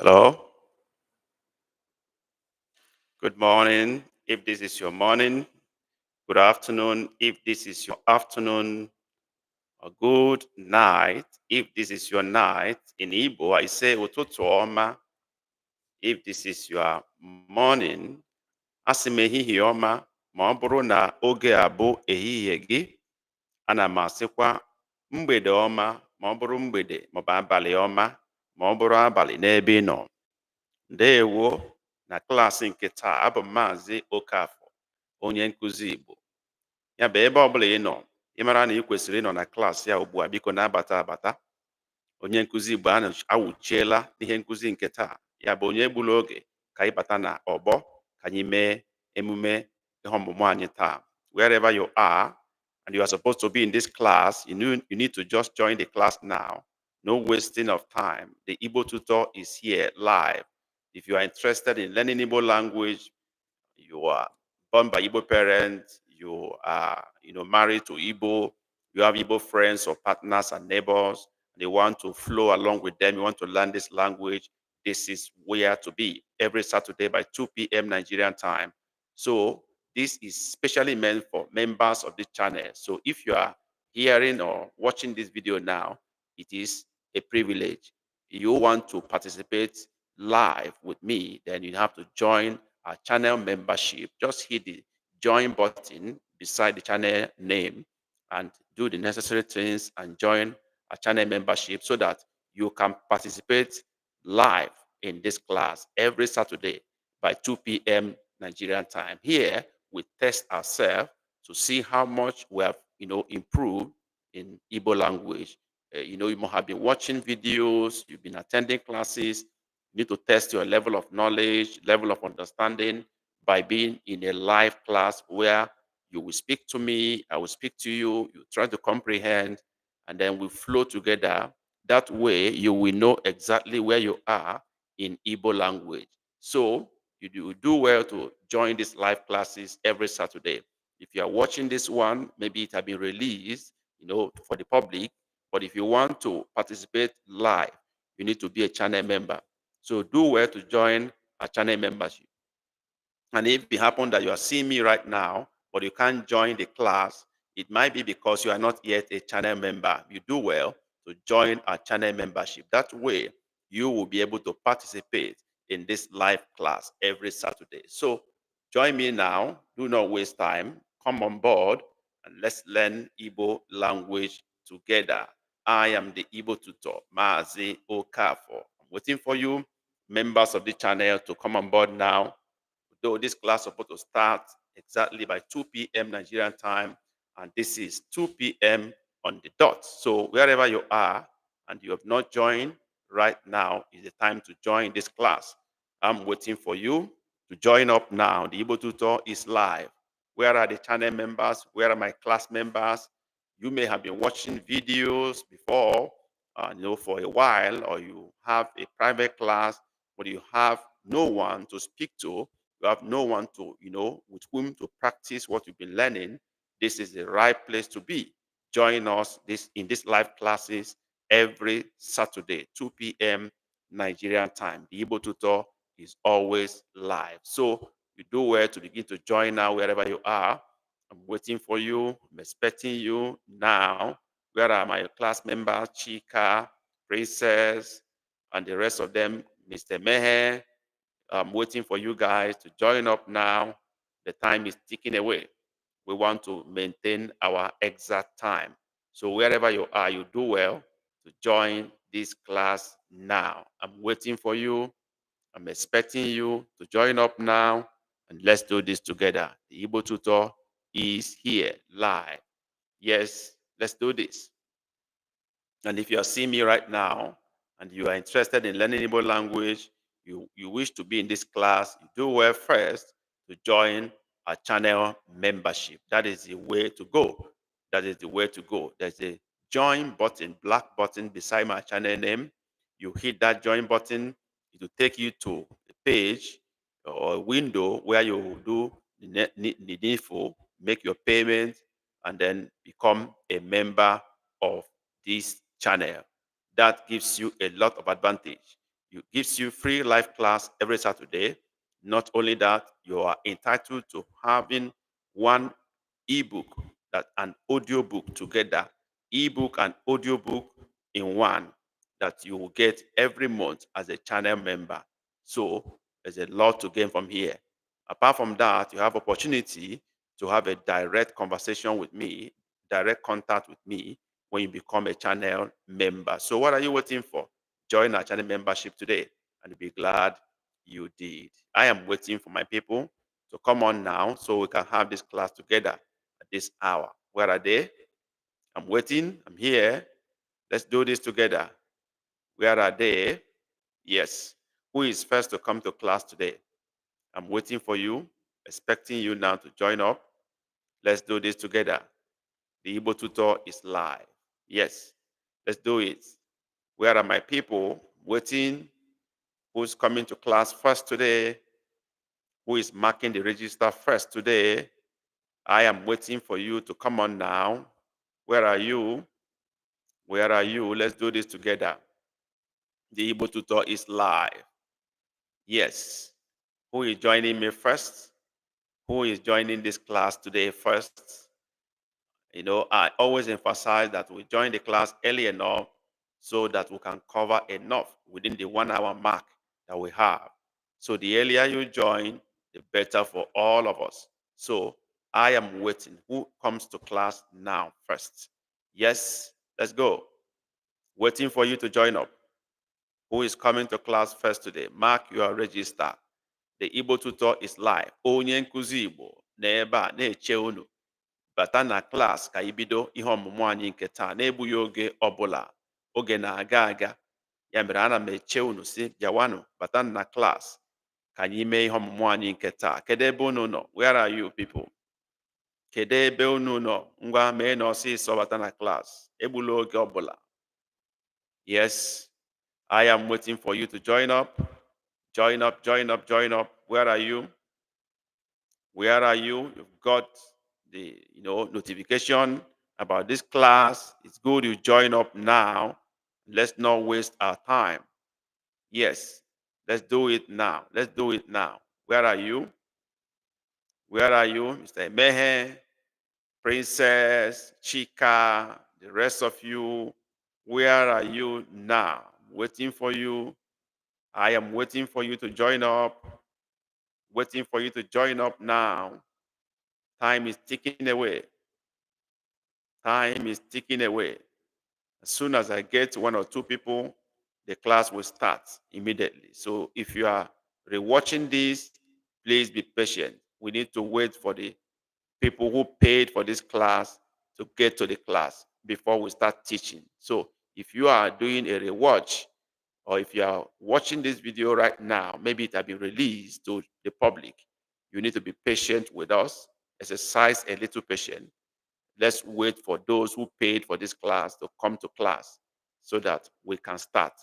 Hello. Good morning. If this is your morning, good afternoon. If this is your afternoon, or good night. If this is your night, in Igbo, I say ụtụtụ ọma. If this is your morning, asị m ehihie ọma ma ọ bụrụ na oge a bụ ehihie gị. Ana m asịkwa mgbede ọma ma ọ bụrụ mgbede maọbụ abalị ọma ma ọ bụrụ abalị n'ebe ị nọ. Ndeewo. Na klaasị nke taa, abụ m Maazị Okafọ, onye nkụzi Igbo. Ya bụ ebe ọbụla ị nọ, ị mara na ị kwesịrị ịnọ na klaasị a ugbu a, biko na-abata abata. Onye nkụzi Igbo awụchiela n'ihe nkụzi nke taa. Ya bụ onye egbula oge ka anyị bata na ọgbọ ka anyị mee emume ihe ọmụmụ anyị taa. Wherever you are and you are supposed to be in this class, you need to just join the class now. No wasting of time. The Igbo tutor is here live. If you are interested in learning Igbo language, you are born by Igbo parents, you are married to Igbo, you have Igbo friends or partners and neighbors, they want to flow along with them, you want to learn this language, this is where to be every Saturday by 2 p.m. Nigerian time. So this is specially meant for members of the channel. So if you are hearing or watching this video now, it is a privilege. You want to participate live with me, then you have to join our channel membership. Just hit the join button beside the channel name and do the necessary things and join our channel membership so that you can participate live in this class every Saturday by 2 p.m. Nigerian time. Here we test ourselves to see how much we have improved in Igbo language. You might have been watching videos, you've been attending classes. You need to test your level of knowledge, level of understanding by being in a live class where you will speak to me, I will speak to you, you try to comprehend, and then we flow together. That way, you will know exactly where you are in Igbo language. So, you do well to join these live classes every Saturday. If you are watching this one, maybe it has been released, for the public. But if you want to participate live, you need to be a channel member. So do well to join our channel membership. And if it happens that you are seeing me right now, but you can't join the class, it might be because you are not yet a channel member. You do well to join our channel membership. That way, you will be able to participate in this live class every Saturday. So join me now. Do not waste time. Come on board and let's learn Igbo language together. I am the Igbo tutor, Maazị Okafọ. I'm waiting for you, members of the channel, to come on board now. Though this class is supposed to start exactly by 2 p.m. Nigerian time, and this is 2 p.m. on the dot. So wherever you are and you have not joined, right now is the time to join this class. I'm waiting for you to join up now. The Igbo tutor is live. Where are the channel members? Where are my class members? You may have been watching videos before, for a while, or you have a private class, but you have no one to speak to. You have no one to, with whom to practice what you've been learning. This is the right place to be. Join us in these live classes every Saturday, 2 p.m. Nigerian time. The Igbo tutor is always live. So you do well to begin to join now wherever you are. I'm waiting for you. I'm expecting you now. Where are my class members? Chika, Princess, and the rest of them, Mr. Mehe. I'm waiting for you guys to join up now. The time is ticking away. We want to maintain our exact time. So wherever you are, you do well to join this class now. I'm waiting for you. I'm expecting you to join up now, and let's do this together. The Igbo tutor is here live. Yes, let's do this. And if you are seeing me right now and you are interested in learning Igbo language, you wish to be in this class, you do well first to join our channel membership. That is the way to go. That is the way to go. There's a join button, black button beside my channel name. You hit that join button, it will take you to a page or a window where you will do the info, make your payment, and then become a member of this channel. That gives you a lot of advantage. It gives you free live class every Saturday. Not only that, you are entitled to having one ebook, that an audio book together, ebook and audio book in one, that you will get every month as a channel member. So there's a lot to gain from here. Apart from that, you have opportunity to have a direct conversation with me, direct contact with me when you become a channel member. So what are you waiting for? Join our channel membership today and be glad you did. I am waiting for my people to come on now so we can have this class together at this hour. Where are they? I'm waiting. I'm here. Let's do this together. Where are they? Yes. Who is first to come to class today? I'm waiting for you, expecting you now to join up. Let's do this together. The Igbo tutor is live. Yes. Let's do it. Where are my people? Waiting. Who's coming to class first today? Who is marking the register first today? I am waiting for you to come on now. Where are you? Where are you? Let's do this together. The Igbo tutor is live. Yes. Who is joining me first? Who is joining this class today first? You know, I always emphasize that we join the class early enough so that we can cover enough within the 1 hour mark that we have. So the earlier you join, the better for all of us. So I am waiting. Who comes to class now first? Yes, let's go. Waiting for you to join up. Who is coming to class first today? Mark your register. The Igbo tutor is live. Onye nkuzi Igbo n'ebe a na-eche unu. Bata na klas ka anyị bido ihe ọmụmụ anyị nke taa na-egbughị oge ọbụla. Oge na-aga aga. Ya mere ana m eche unu si bịawanụ bata na klas ka anyị mee ihe ọmụmụ anyị nke taa. Kedu ebe unu nọ? Where are you people? Kedu ebe unu nọ? Ngwa mee na ọsịsọ bata na klas. Egbula oge ọbụla. Yes, I am waiting for you to join up. Join up, join up, join up. Where are you? Where are you? You've got the notification about this class. It's good you join up now. Let's not waste our time. Yes, let's do it now. Let's do it now. Where are you? Where are you, Mr. Mehe, Princess, Chika, the rest of you? Where are you now? Waiting for you. I am waiting for you to join up. Waiting for you to join up now. Time is ticking away. Time is ticking away. As soon as I get one or two people, the class will start immediately. So if you are rewatching this, please be patient. We need to wait for the people who paid for this class to get to the class before we start teaching. So if you are doing a rewatch, or if you are watching this video right now, maybe it has been released to the public, you need to be patient with us, exercise a little patience. Let's wait for those who paid for this class to come to class so that we can start.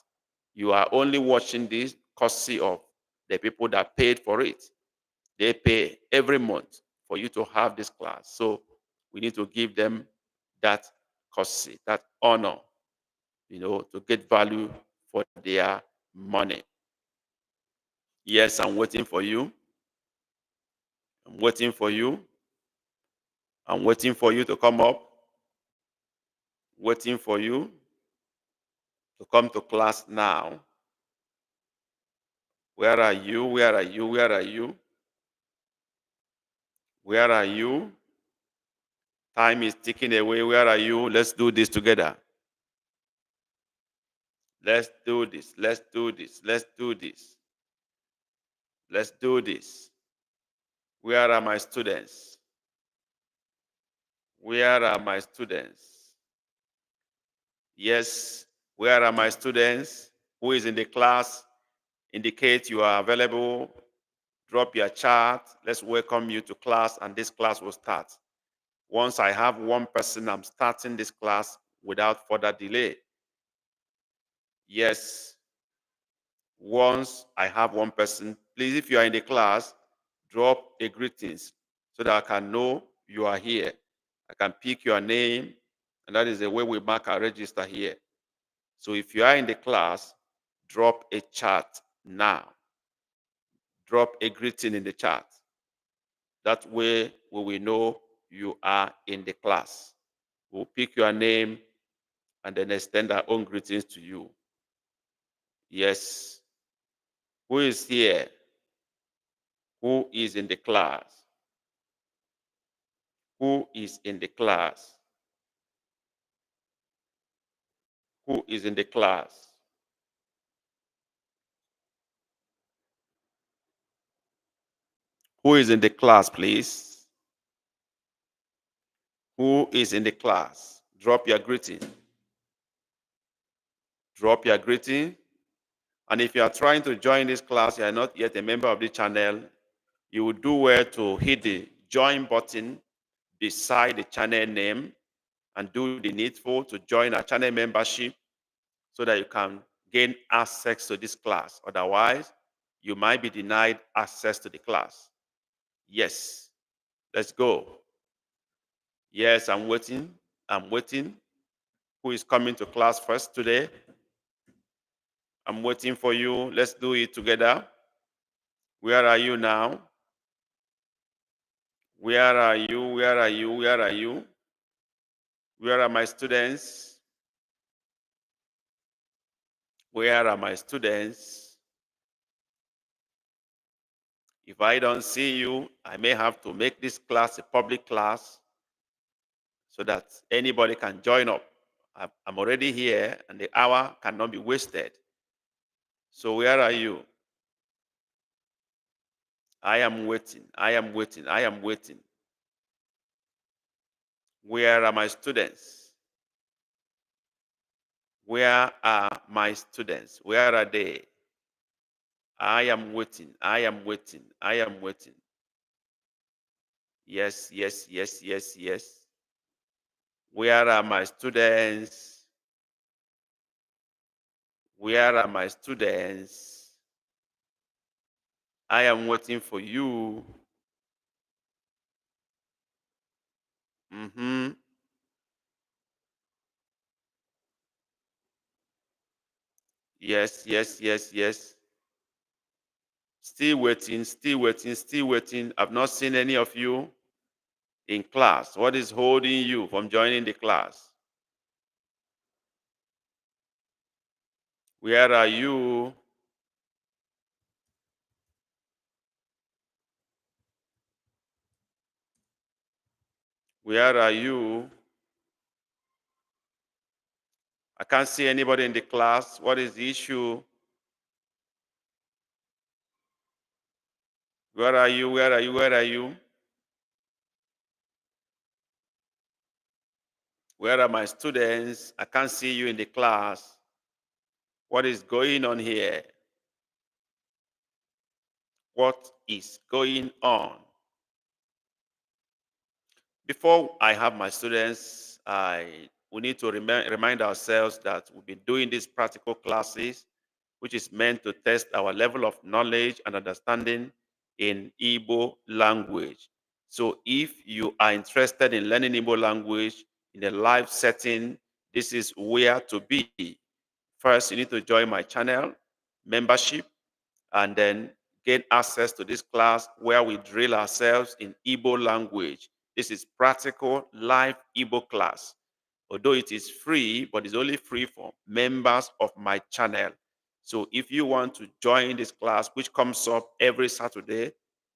You are only watching this courtesy of the people that paid for it. They pay every month for you to have this class. So we need to give them that courtesy, that honor, to get value for their money. Yes, I'm waiting for you. I'm waiting for you. I'm waiting for you to come up. Waiting for you to come to class now. Where are you? Where are you? Where are you? Where are you? Time is ticking away. Where are you? Let's do this together. Let's do this. Let's do this. Let's do this. Let's do this. Where are my students? Where are my students? Yes. Where are my students? Who is in the class? Indicate you are available. Drop your chat. Let's welcome you to class, and this class will start. Once I have one person, I'm starting this class without further delay. Yes. Once I have one person, please, if you are in the class, drop a greetings so that I can know you are here. I can pick your name, and that is the way we mark our register here. So if you are in the class, drop a chat now. Drop a greeting in the chat. That way we will know you are in the class. We'll pick your name and then extend our own greetings to you. Yes. Who is here? Who is in the class? Who is in the class? Who is in the class? Who is in the class, please? Who is in the class? Drop your greeting. Drop your greeting. And if you are trying to join this class, you are not yet a member of the channel, you will do well to hit the join button beside the channel name and do the needful to join our channel membership so that you can gain access to this class. Otherwise, you might be denied access to the class. Yes, let's go. Yes, I'm waiting. I'm waiting. Who is coming to class first today? I'm waiting for you. Let's do it together. Where are you now? Where are you? Where are you? Where are you? Where are my students? Where are my students? If I don't see you, I may have to make this class a public class so that anybody can join up. I'm already here and the hour cannot be wasted. So where are you? I am waiting. I am waiting. I am waiting. Where are my students? Where are my students? Where are they? I am waiting. I am waiting. I am waiting. Yes, yes, yes, yes, yes. Where are my students? Where are my students? I am waiting for you. Mm-hmm. Yes, yes, yes, yes. Still waiting, still waiting, still waiting. I've not seen any of you in class. What is holding you from joining the class? Where are you? Where are you? I can't see anybody in the class. What is the issue? Where are you? Where are you? Where are you? Where are my students? I can't see you in the class. What is going on here? What is going on? Before I have my students, we need to remind ourselves that we've been doing these practical classes, which is meant to test our level of knowledge and understanding in Igbo language. So if you are interested in learning Igbo language in a live setting, this is where to be. First, you need to join my channel membership and then gain access to this class where we drill ourselves in Igbo language. This is practical live Igbo class. Although it is free, but it's only free for members of my channel. So if you want to join this class, which comes up every Saturday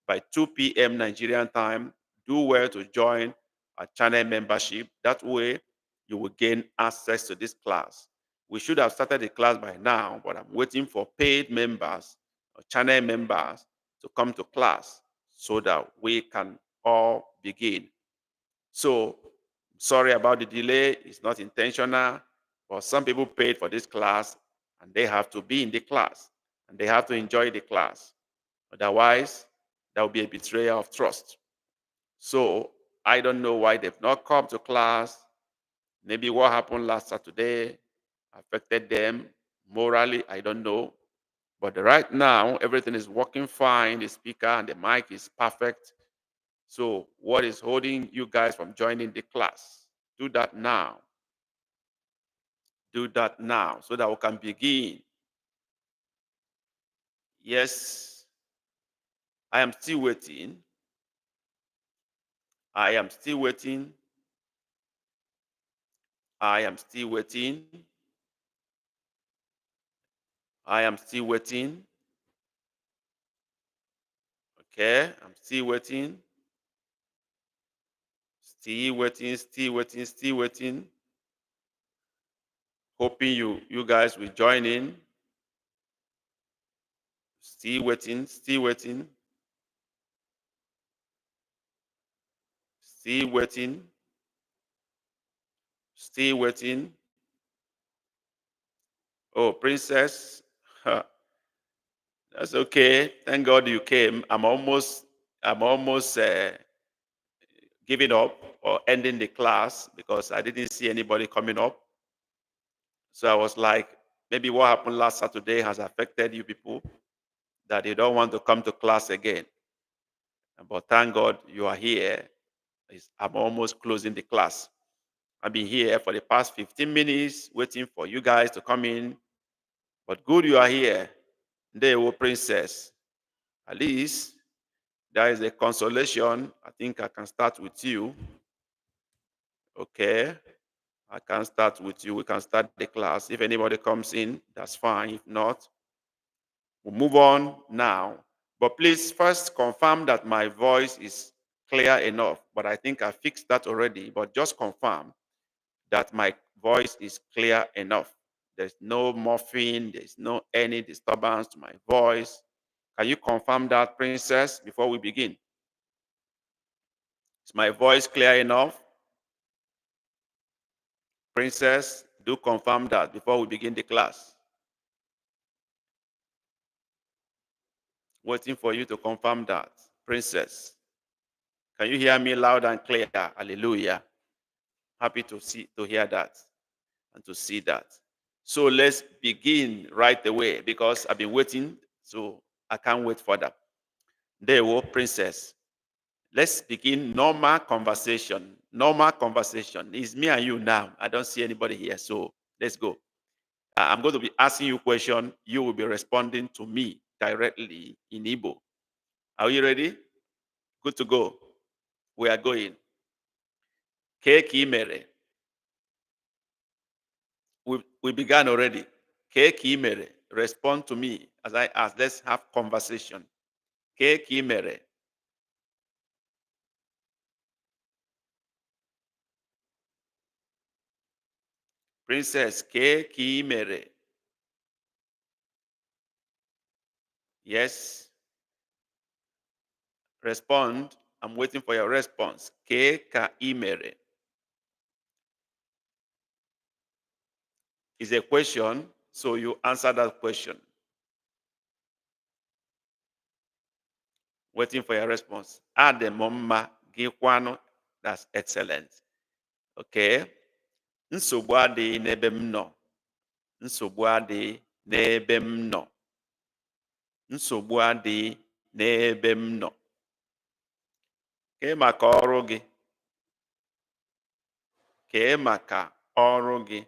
by 2 p.m. Nigerian time, do well to join our channel membership. That way, you will gain access to this class. We should have started the class by now, but I'm waiting for paid members or channel members to come to class so that we can all begin. So, sorry about the delay. It's not intentional, but some people paid for this class and they have to be in the class and they have to enjoy the class. Otherwise, there will be a betrayal of trust. So, I don't know why they've not come to class. Maybe what happened last Saturday affected them morally. I don't know. But right now, everything is working fine. The speaker and the mic is perfect. So, what is holding you guys from joining the class? Do that now. Do that now so that we can begin. Yes, I am still waiting. I am still waiting. I am still waiting. I am still waiting. Okay, I'm still waiting. Still waiting, still waiting, still waiting. Hoping you guys will join in. Still waiting, still waiting. Still waiting. Still waiting. Oh, princess. That's okay. Thank God you came. I'm almost giving up or ending the class because I didn't see anybody coming up. So I was like, maybe what happened last Saturday has affected you people that you don't want to come to class again. But thank God you are here. I'm almost closing the class. I've been here for the past 15 minutes waiting for you guys to come in. But good you are here. Ndewo princess. At least there is a consolation. I think I can start with you. Okay. I can start with you. We can start the class. If anybody comes in, that's fine. If not, we'll move on now. But please first confirm that my voice is clear enough. But I think I fixed that already. But just confirm that my voice is clear enough. There's no morphine. There's no any disturbance to my voice. Can you confirm that, princess, before we begin? Is my voice clear enough? Princess, do confirm that before we begin the class. Waiting for you to confirm that. Princess, can you hear me loud and clear? Hallelujah. Happy to hear that and to see that. So let's begin right away because I've been waiting, so I can't wait for that. There you princess. Let's begin normal conversation. Normal conversation. It's me and you now. I don't see anybody here, so let's go. I'm going to be asking you a question. You will be responding to me directly in Igbo. Are you ready? Good to go. We are going. Keki mere. We began already. Keki mere. Respond to me as I ask. Let's have conversation. Keki mere. Princess, keki mere. Yes. Respond. I'm waiting for your response. Keka imere. Is a question, so you answer that question. Waiting for your response. Ademomma gikwano. That's excellent. Okay. Nsogbu adịghị n'ebe m nọ. Nsogbu adịghị n'ebe m nọ. Nsogbu adịghị n'ebe m nọ. Kee maka ọrụ gị. Kee maka ọrụ gị.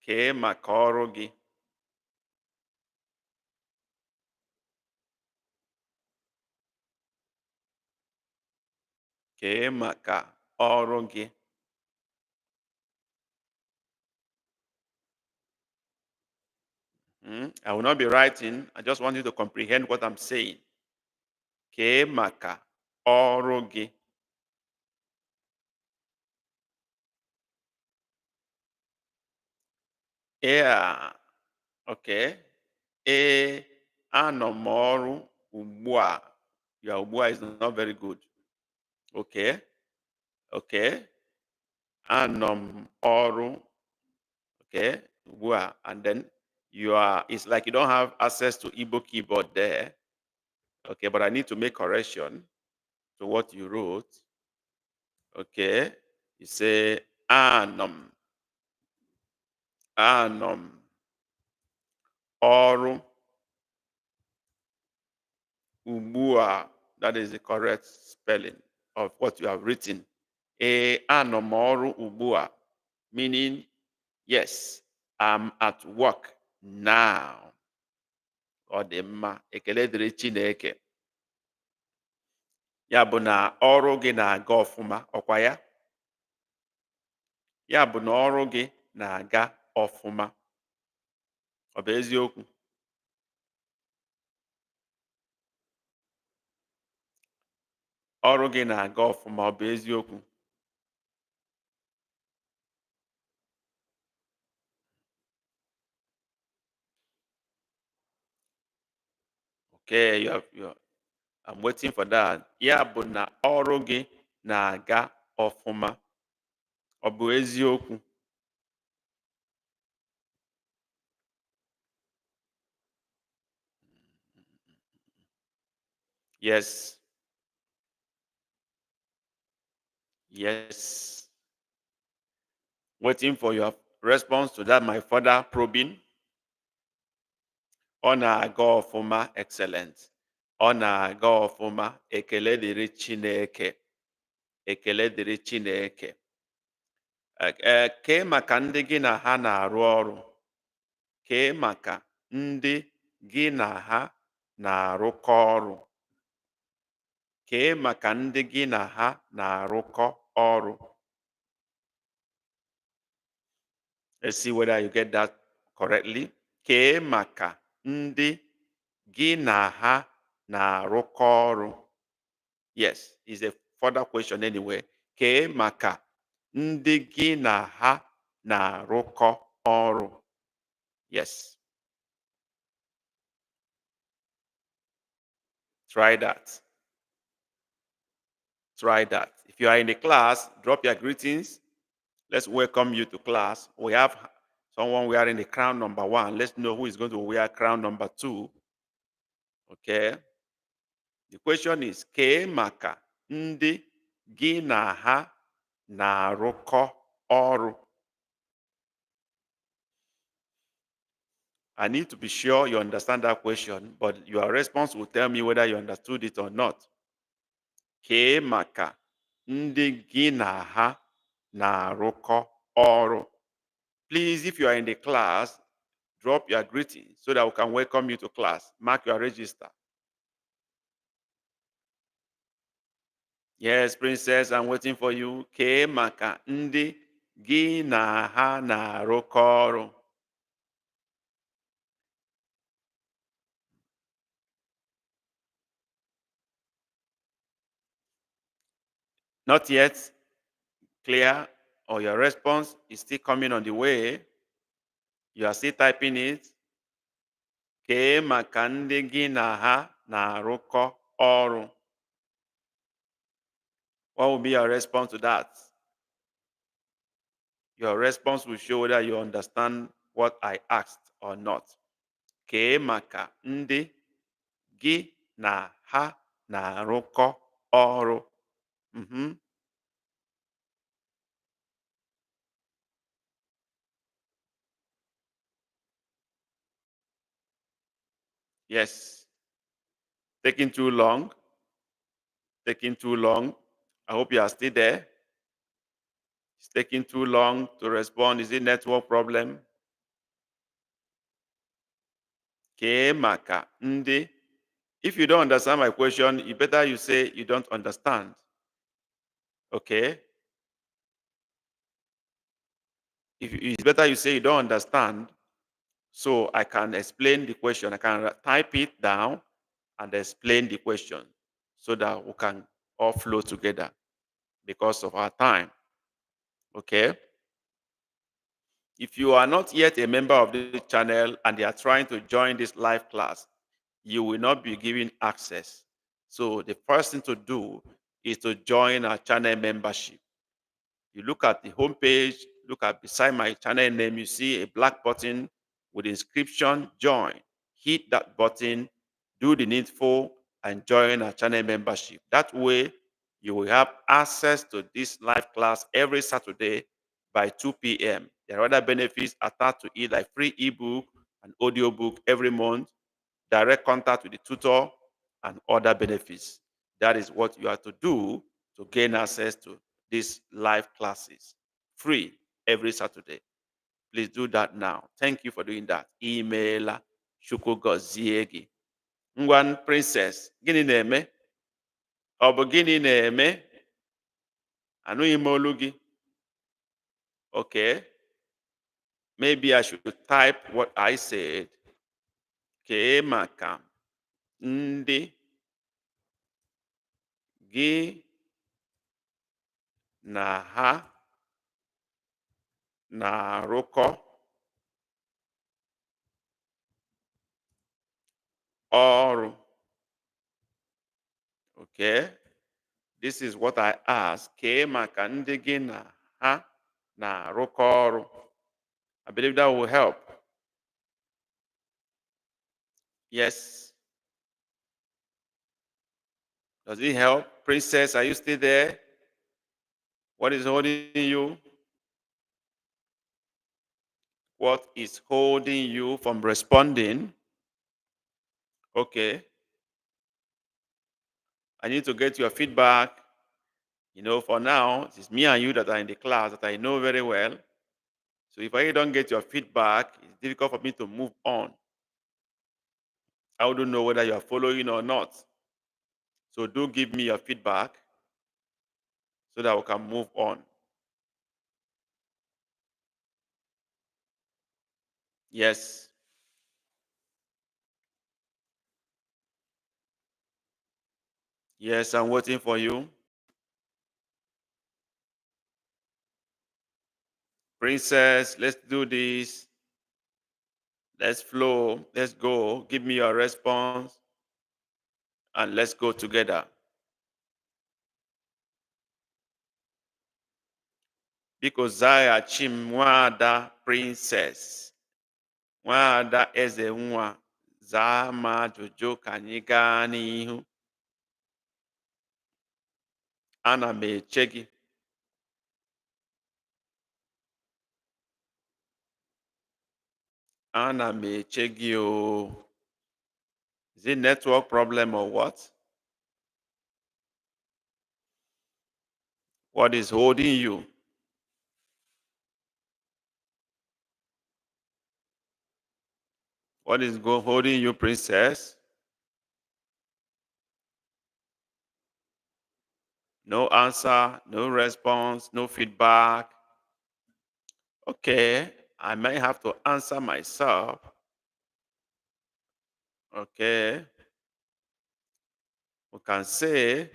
Kee maka ọrụ gị. Kee maka ọrụ gị. I will not be writing. I just want you to comprehend what I'm saying. Kee maka ọrụ gị. Yeah. Okay. Anọ m ọrụ ugbu a. Your ugbu a is not very good. Okay. Okay. Anọ m ọrụ. Okay. Ugbu a. And then it's like you don't have access to Igbo keyboard there. Okay. But I need to make correction to what you wrote. Okay. You say anọ m ọrụ ugbu a. That is the correct spelling of what you have written. Anọ m ọrụ ugbu a, meaning yes, I'm at work now. Ọ dị mma, ekele dịrị Chineke. Ya bụ na ọrụ gị na-aga ọfụma, ọkwa ya? Ya bụ na ọrụ gị na-aga ọfụma. Ọ bụ eziokwu? Ọrụ gị na-aga ọfụma, ọ bụ eziokwu? Okay, I'm waiting for that. Ya bụ na ọrụ gị na-aga ọfụma. Ọ bụ eziokwu? Yes. Yes. Waiting for your response to that, my further probing. Ọ na-aga ọfụma, excellent. Ọ na-aga ọfụma, ekele dịrị Chineke. Ekele dịrị Chineke. Kee maka ndị gị na ha na-arụ ọrụ. Kee maka ndị gị na ha na-arụkọ ọrụ. Kee maka ndị gị na ha na-arụkọ ọrụ. Let's see whether you get that correctly. Kee maka ndị gị na ha na-arụkọ ọrụ. Yes, it's a further question anyway. Kee maka ndị gị na ha na-arụkọ ọrụ. Yes. Try that. Try that. If you are in the class, drop your greetings. Let's welcome you to class. We have someone wearing the crown number 1. Let's know who is going to wear crown number 2. Okay. The question is, kee maka ndị gị na ha na-arụkọ ọrụ. I need to be sure you understand that question, but your response will tell me whether you understood it or not. Kee maka ndị gị na ha na-arụkọ ọrụ. Please, if you are in the class, drop your greeting so that we can welcome you to class. Mark your register. Yes, Princess, I'm waiting for you. Kee maka ndị gị na ha na-arụkọ ọrụ. Not yet clear, or your response is still coming on the way. You are still typing it. Kee maka ndị gị na ha na-arụkọ ọrụ. What will be your response to that? Your response will show whether you understand what I asked or not. Kee maka ndị gị na ha na-arụkọ ọrụ. Yes. Taking too long. Taking too long. I hope you are still there. It's taking too long to respond. Is it network problem? Kee maka ndị. If you don't understand my question, you better you say you don't understand. Okay? It's better you say you don't understand, so I can explain the question. I can type it down and explain the question so that we can all flow together because of our time. Okay? If you are not yet a member of the channel and you are trying to join this live class, you will not be given access. So the first thing to do is to join our channel membership. You look at the home page, look at beside my channel name, you see a black button with the inscription join. Hit that button, do the needful, and join our channel membership. That way, you will have access to this live class every Saturday by 2 p.m. There are other benefits attached to it, like free ebook and audiobook every month, direct contact with the tutor, and other benefits. That is what you have to do to gain access to these live classes, free every Saturday. Please do that now. Thank you for doing that. Email Chukwu gọzie gị. Ngwan princess, gịnị na-eme? Ọ bụ gịnị na-eme? Anụghị m olu gị. Okay. Maybe I should type what I said. Kee maka ndị gị na ha na-arụkọ ọrụ. Okay. This is what I asked. Kee maka ndị gị na ha na-arụkọ ọrụ. I believe that will help. Yes. Does it help? Princess, are you still there? What is holding you? What is holding you from responding? Okay. I need to get your feedback. You know, for now, it's me and you that are in the class that I know very well. So if I don't get your feedback, it's difficult for me to move on. I wouldn't know whether you are following or not. So do give me your feedback so that we can move on. Yes. Yes, I'm waiting for you. Princess, let's do this. Let's flow. Let's go. Give me your response and let's go together. Because zaghachi m nwada princess. Nwada eze nwa. Zaa m ajụjụ ka anyị gaa n'ihu. Ana m eche gị. Ana m eche gị o. Is it network problem or what? What is holding you? What is holding you, princess? No answer, no response, no feedback. Okay, I may have to answer myself. Okay. We can say,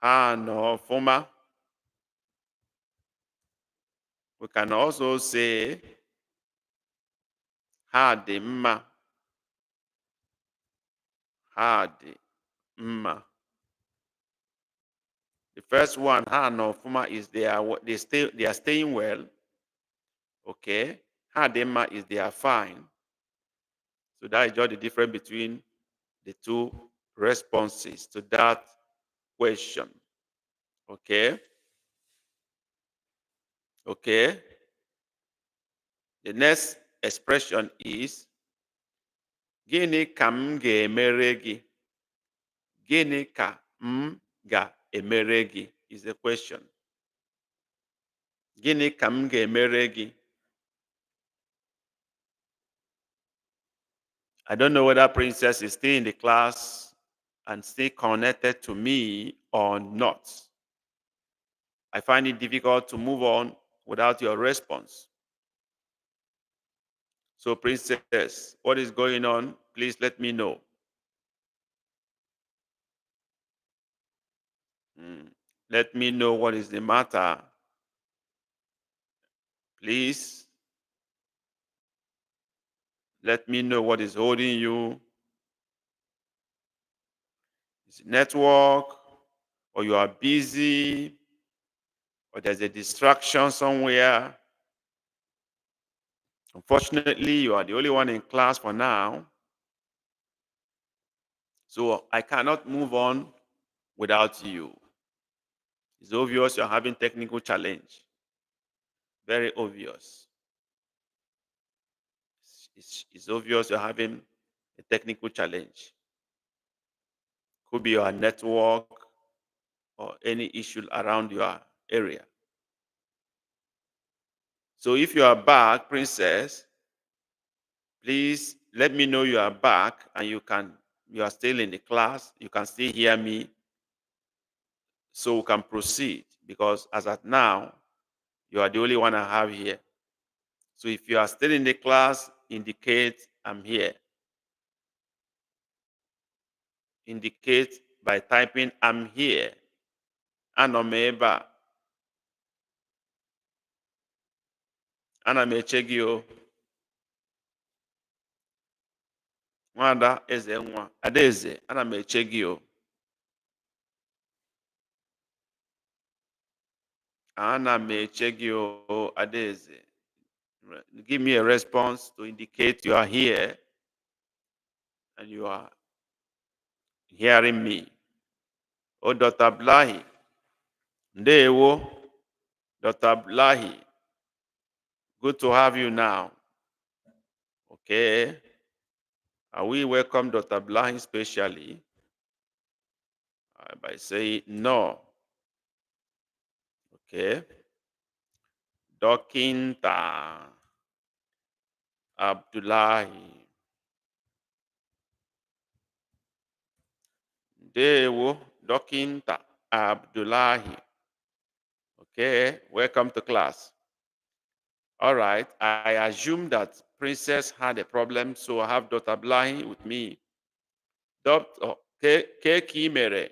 ha no fuma. We can also say, ha dị mma. Ha dị mma. The first one, ha no fuma, is they are staying well. Okay. Ha dị mma is they are fine. So that is just the difference between the two responses to that question. Okay. Okay. The next expression is gịnị ka m ga-emere gị? Gịnị ka m ga-emere gị is the question. Gịnị ka m ga-emere gị? I don't know whether Princess is still in the class and still connected to me or not. I find it difficult to move on without your response. So, Princess, what is going on? Please let me know. Let me know what is the matter. Please. Let me know what is holding you. Is it network? Or you are busy? Or there's a distraction somewhere? Unfortunately, you are the only one in class for now. So I cannot move on without you. It's obvious you're having technical challenge. Very obvious. It's obvious you're having a technical challenge. Could be your network or any issue around your area. So if you are back, Princess, please let me know you are back and you are still in the class. You can still hear me, so we can proceed, because as at now, you are the only one I have here. So if you are still in the class, indicate I'm here. Indicate by typing I'm here. Anọ m ebe a. Ana m eche gị o. Nwada eze nwa. Adaeze, ana m eche gị o. Ana m eche gị o, Adaeze. Give me a response to indicate you are here and you are hearing me. Oh, Dr. Blahi. Ndewo. Dr. Blahi. Good to have you now. Okay. We welcome Dr. Blahi specially by saying no. Okay. Dokinta Abdullahi. Ndewo. Dokinta Abdullahi. Okay. Welcome to class. All right. I assume that Princess had a problem, so I have Dr. Blahi with me. Doctor Kimere.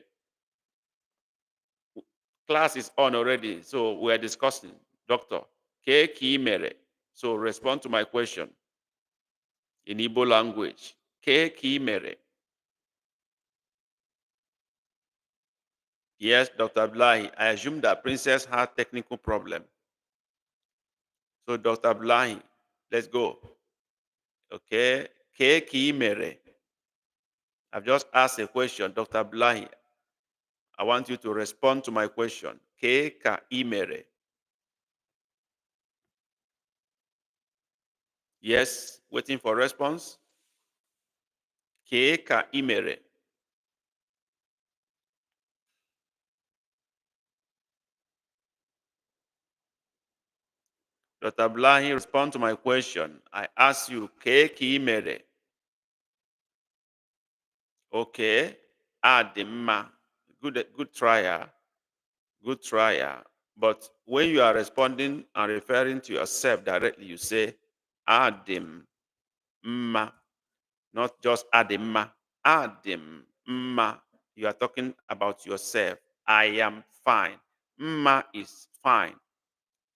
Class is on already, so we're discussing. Doctor Kimere. So respond to my question in Igbo language. Kimere. Yes, Dr. Blahi. I assume that Princess had technical problem. So Dr. Blahi, let's go. Okay. Kimere. I've just asked a question, Dr. Blahi. I want you to respond to my question. Imere. Yes, waiting for response. Imere. Dr. Blahi, respond to my question. I ask you, Imere. Okay. Adima. Good trier. Good trier. But when you are responding and referring to yourself directly, you say Adim Ma. Not just Adima. Adim Ma. You are talking about yourself. I am fine. Ma is fine.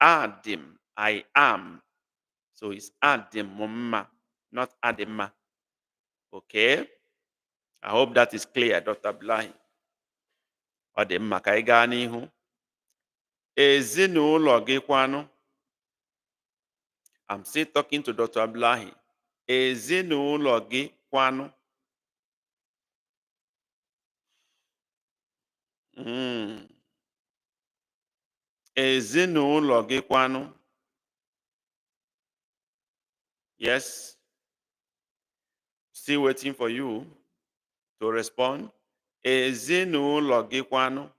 Adim. I am. So it's Adim Ma, not Adima. Okay? I hope that is clear, Dr. Blahi. Adima ka ị gaa n'ihu. Ezinụlọ gị kwanụ? I'm still talking to Dr. Blahi. Ezinụlọ gị kwanụ? Ezinụlọ gị kwanụ? Yes. Still waiting for you to respond. Ezinụlọ gị kwanụ?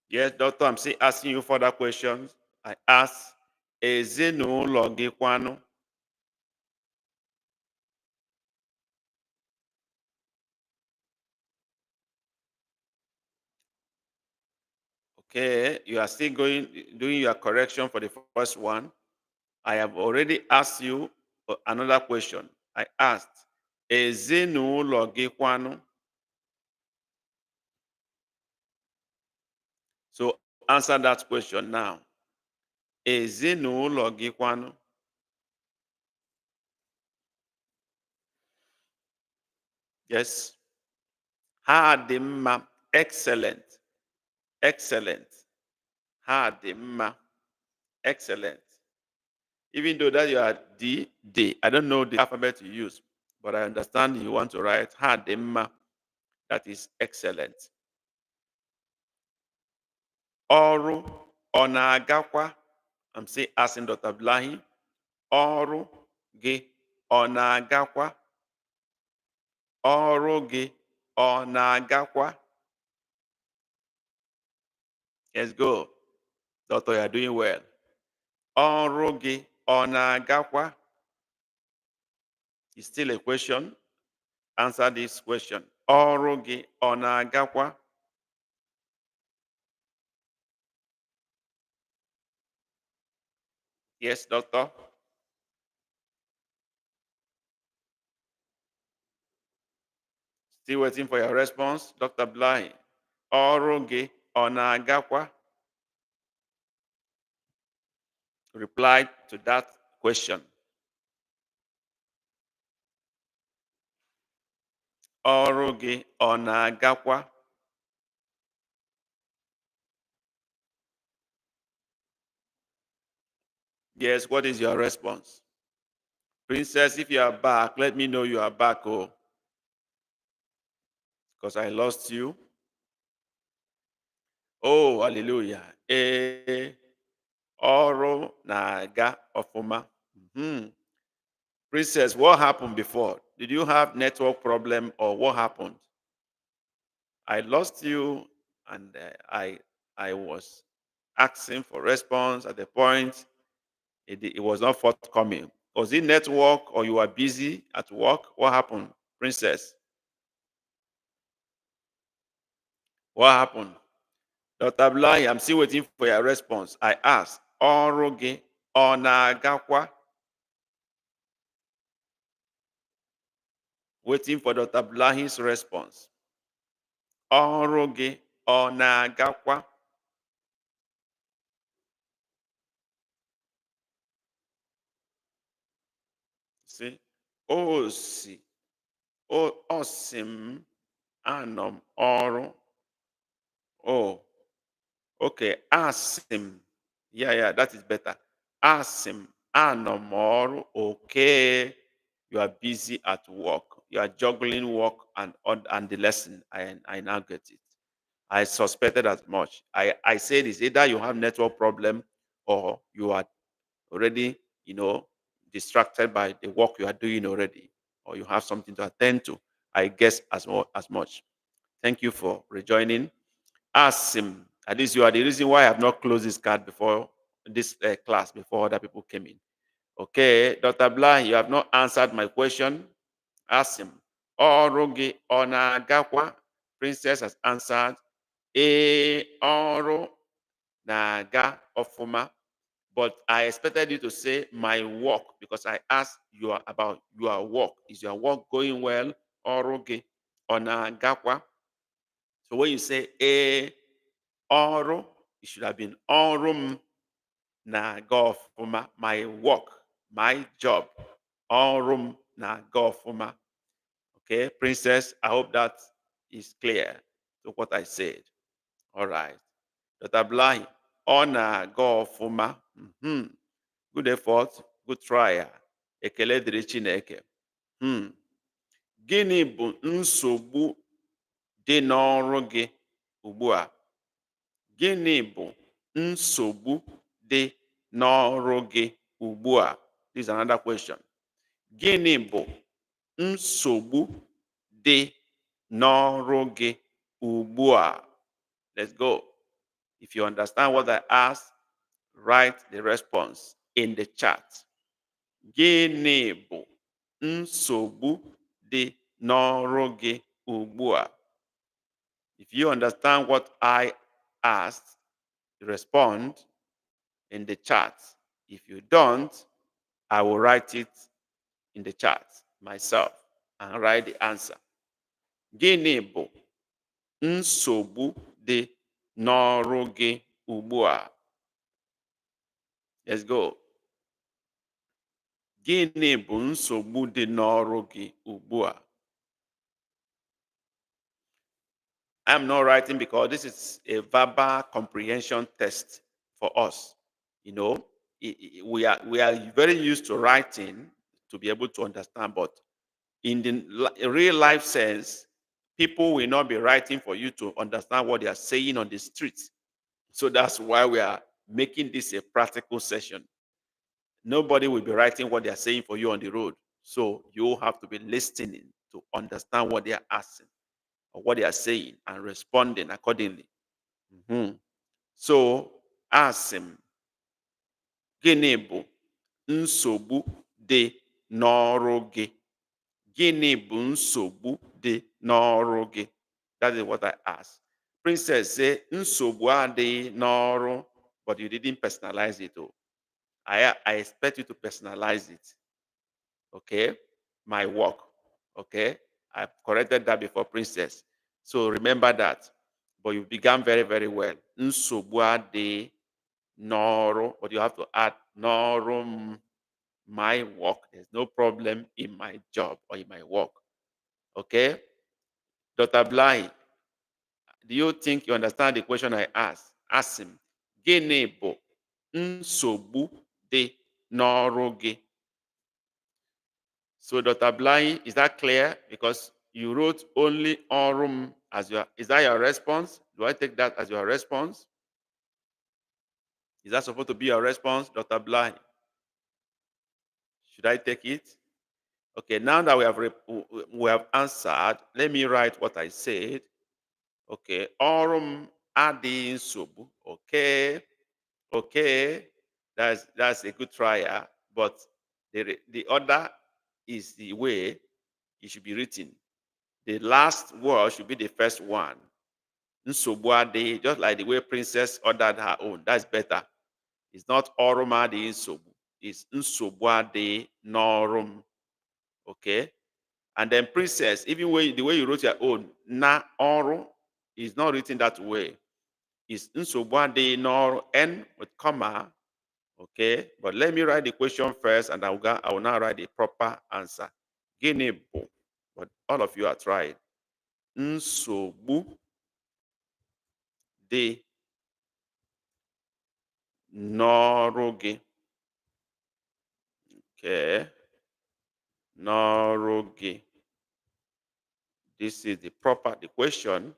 Yes, doctor, I'm still asking you further questions. I ask, ezinụlọ gị kwanụ? Okay, you are still doing your correction for the first one. I have already asked you another question. I asked, ezinụlọ gị kwanụ? So answer that question now. Ezinụlọ gị kwanụ? Yes. Ha dị mma. Excellent. Excellent. Ha dị mma. Excellent. Even though that you are D, I don't know the alphabet you use, but I understand you want to write ha dị mma. That is excellent. Ọrụ ọ na-agakwa? I'm still asking Dr. Blahi. Ọrụ gị ọ na-agakwa? Ọrụ gị ọ na-agakwa? Let's go. Doctor, you are doing well. Ọrụ gị ọ na-agakwa? It's still a question. Answer this question. Ọrụ gị ọ na-agakwa? Yes, doctor. Still waiting for your response, Dr. Blahi. Ọrụ gị ọ na-agakwa? Reply to that question. Ọrụ gị ọ na-agakwa? Yes, what is your response? Princess, if you are back, let me know you are back, oh, because I lost you. Oh, hallelujah. Ọrụ na-aga ọfụma. Princess, what happened before? Did you have network problem or what happened? I lost you and I was asking for response at the point. It was not forthcoming. Was it network or you were busy at work? What happened, Princess? What happened? Dr. Blahi, I'm still waiting for your response. I asked, ọrụ gị ọ na-agakwa? Waiting for Dr. Blahi's response. Ọrụ gị ọ na-agakwa? See, o si, ọ sị m anọ m ọrụ. Oh, okay, asị m. Yeah, that is better. Asị m anọ m ọrụ. Okay, you are busy at work. You are juggling work and the lesson. I now get it. I suspected as much. I said it's either you have network problem or you are already, distracted by the work you are doing already, or you have something to attend to. I guess as much. Thank you for rejoining. Ask him. At least you are the reason why I have not closed this card before this class, before other people came in. Okay, Dr. Blah, you have not answered my question. Ask him. Ọrụ gị ọ na-agakwa? Princess has answered. Ọrụ na-aga ọfụma. But I expected you to say my work because I asked you about your work. Is your work going well? Ọrụ gị ọ na-agakwa? So when you say ọrụ, it should have been ọrụ m na-aga ọfụma. My work, my job. Ọrụ m na-aga ọfụma. Okay, Princess, I hope that is clear to what I said. All right. Dr. Blahi, ọ na-aga ọfụma. Good effort, good try. Ekele dịrị Chineke. Gịnị bụ nsogbu dị n'ọrụ gị ugbu a? Gịnị bụ nsogbu dị n'ọrụ gị ugbu a? This is another question. Gịnị bụ nsogbu dị n'ọrụ gị ugbu a? Let's go. If you understand what I asked, write the response in the chat. Gịnị bụ nsogbu dị n'ọrụ gị ugbu a? If you understand what I asked, respond in the chat. If you don't, I will write it in the chat myself and write the answer. Gịnị bụ nsogbu dị n'ọrụ gị ugbu a? Let's go. Gịnị bụ nsogbu dị n'ọrụ gị ugbu a? I'm not writing because this is a verbal comprehension test for us. We are very used to writing to be able to understand, but in the real life sense, people will not be writing for you to understand what they are saying on the streets. So that's why we are making this a practical session. Nobody will be writing what they are saying for you on the road. So you have to be listening to understand what they are asking or what they are saying and responding accordingly. So Asị m, gịnị bụ nsogbu dị n'ọrụ gị? Gịnị bụ nsogbu dị n'ọrụ gị? That is what I asked. Princess say, nsogbu adịghị n'ọrụ, but you didn't personalize it. Oh. I expect you to personalize it. Okay? My work. Okay? I corrected that before, Princess. So remember that. But you began very, very well. Nsogbu adịghị n'ọrụ, but you have to add n'ọrụ m, my work. There's no problem in my job or in my work. Okay? Dr. Bly, do you think you understand the question I asked? Ask him. Gịnị bụ nsogbu dị n'ọrụ gị? So, Dr. Bly, is that clear? Because you wrote only ọrụ m as your, is that your response? Do I take that as your response? Is that supposed to be your response, Dr. Bly? Should I take it? Okay, now that we have answered, let me write what I said. Okay, ọrụ m adịghị nsogbu. Okay, okay, that's a good trial, but the order is the way it should be written. The last word should be the first one. Nsogbu adịghị, just like the way Princess ordered her own. That's better. It's not ọrụ m adịghị nsogbu. It's nsogbu adịghị n'ọrụ m. Okay? And then Princess, even the way you wrote your own, na ọrụ is not written that way. It's nsogbu adịghị n'ọrụ, N with comma. Okay? But let me write the question first, and I will now write the proper answer. Gịnị bụ? But all of you are trying. Nsogbu dị n'ọrụ gị. Okay? N'ọrụ gị. This is the question.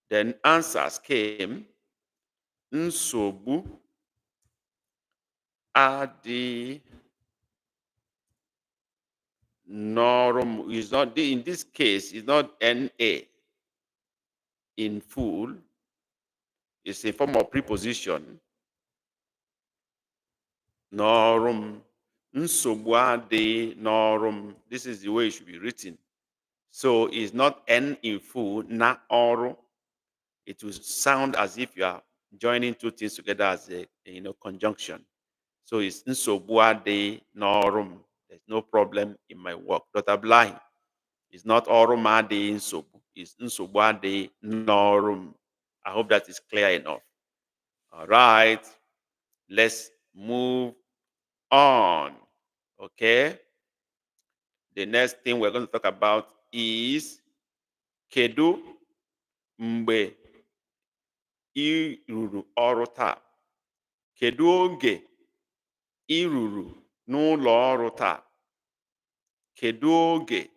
Then answers came. Nsogbu adị n'ọrụ m. Is not, in this case, it's not NA in full. It's a form of preposition. N'ọrụ m. Nsogbu adị n'ọrụ m. This is the way it should be written. So it's not N in full, na ọrụ. It will sound as if you are joining two things together as a conjunction. So it's nsogbu adị n'ọrụ m. There's no problem in my work. Dr. Bly, it's not ọrụ m adịghị nsogbu. It's nsogbu adị n'ọrụ m. I hope that is clear enough. All right. Let's move on. Okay. The next thing we're going to talk about is kedu mgbe ị rụrụ ọrụ taa? Kedu oge ị rụrụ n'ụlọ ọrụ taa? Kedu oge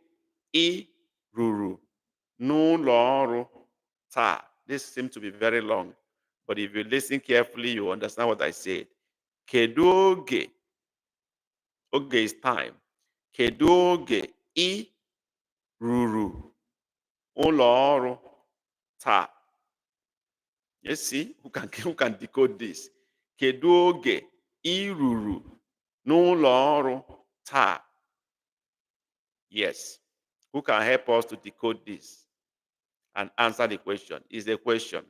ị rụrụ n'ụlọ ọrụ taa? This seems to be very long, but if you listen carefully, you understand what I said. Kedu oge? Oge is time. Kedu oge ị rụrụ ụlọ ọrụ taa? You see, who can decode this? Kedu oge ị rụrụ n'ụlọ ọrụ taa? Yes. Who can help us to decode this and answer the question? Is a question.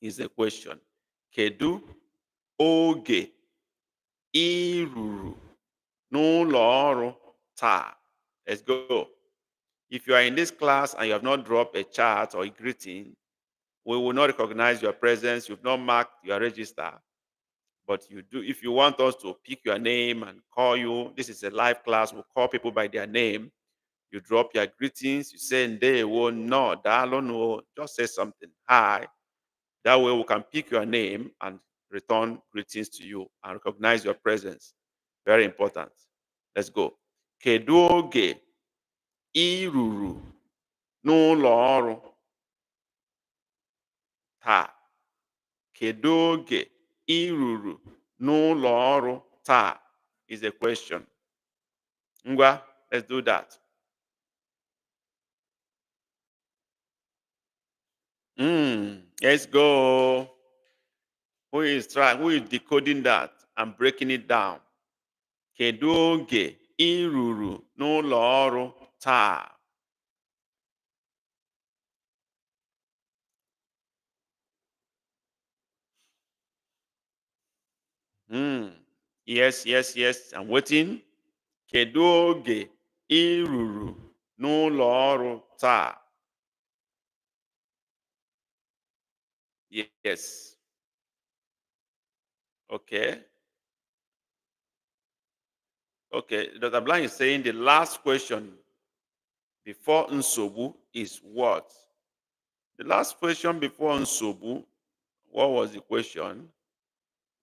Is a question. Kedu oge ị rụrụ n'ụlọ ọrụ taa? Let's go. If you are in this class and you have not dropped a chat or a greeting, we will not recognize your presence. You've not marked your register. But you do. If you want us to pick your name and call you, this is a live class. We'll call people by their name. You drop your greetings. You say ndewo, no, dalo, no. Just say something. Hi. That way we can pick your name and return greetings to you and recognize your presence. Very important. Let's go. Kedu oge ị rụrụ n'ụlọ ọrụ taa? Kedu oge ị rụrụ n'ụlọ ọrụ taa is a question. Ngwa, let's do that. Let's go. Who is decoding that and breaking it down? Kedu oge ị ruru n'ụlọ ọrụ taa? Yes, yes, yes. I'm waiting. Kedu oge ị ruru n'ụlọ ọrụ taa? Yes. Okay. Okay. Dr. Blank is saying the last question before nsogbu is what? The last question before nsogbu, what was the question?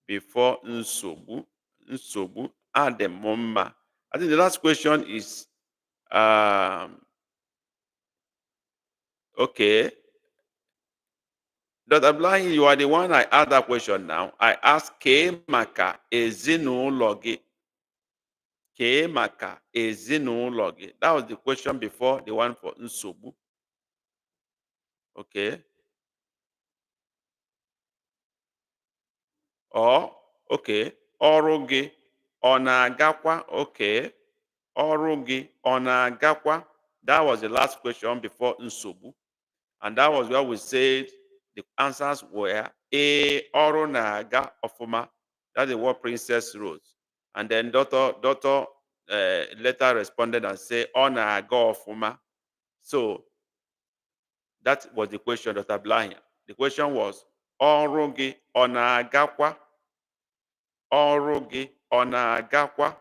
Before nsogbu, nsogbu, ademoma. I think the last question is, okay. Dr. Blahi, you are the one I asked that question now. I asked K maka ezinụlọ gị. K maka ezinụlọ gị. That was the question before the one for nsogbu. Okay. Or, okay. Ọrụ gị ọ na-agakwa? Okay. Ọrụ gị ọ na-agakwa? That was the last question before nsogbu. And that was where we said the answers were ọrụ na-aga ọfụma. That's the word Princess wrote. And then daughter later responded and said ọ na-aga ọfụma. So that was the question, Dr. Blahia. The question was ọrụ gị ọ na-agakwa? Ọrụ gị ọ na-agakwa?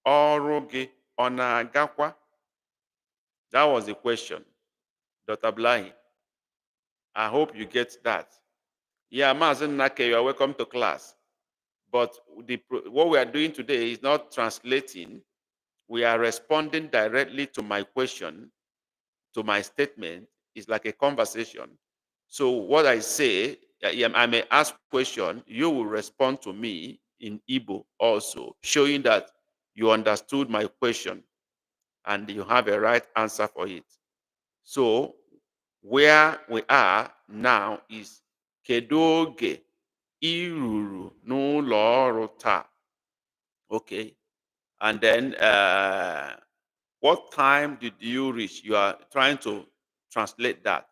Ọrụ gị ọ na-agakwa? That was the question, Dr. Blahi. I hope you get that. Yeah, Mazen Nake, you are welcome to class. But what we are doing today is not translating. We are responding directly to my question, to my statement. It's like a conversation. So what I say, I may ask question, you will respond to me in Igbo also, showing that you understood my question and you have a right answer for it. So where we are now is kedu oge ị ruru n'ụlọ ọrụ taa? Okay. And then what time did you reach? You are trying to translate that.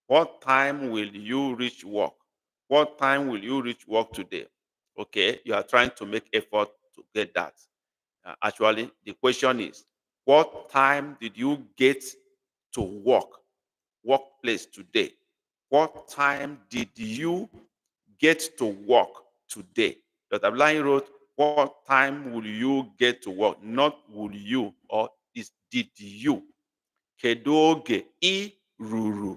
What time will you reach work? What time will you reach work today? Okay, you are trying to make effort to get that. Actually, the question is, what time did you get to workplace today? What time did you get to work today? Dr. Blind wrote, what time will you get to work? Not will you, or is did you? Kedu oge ị ruru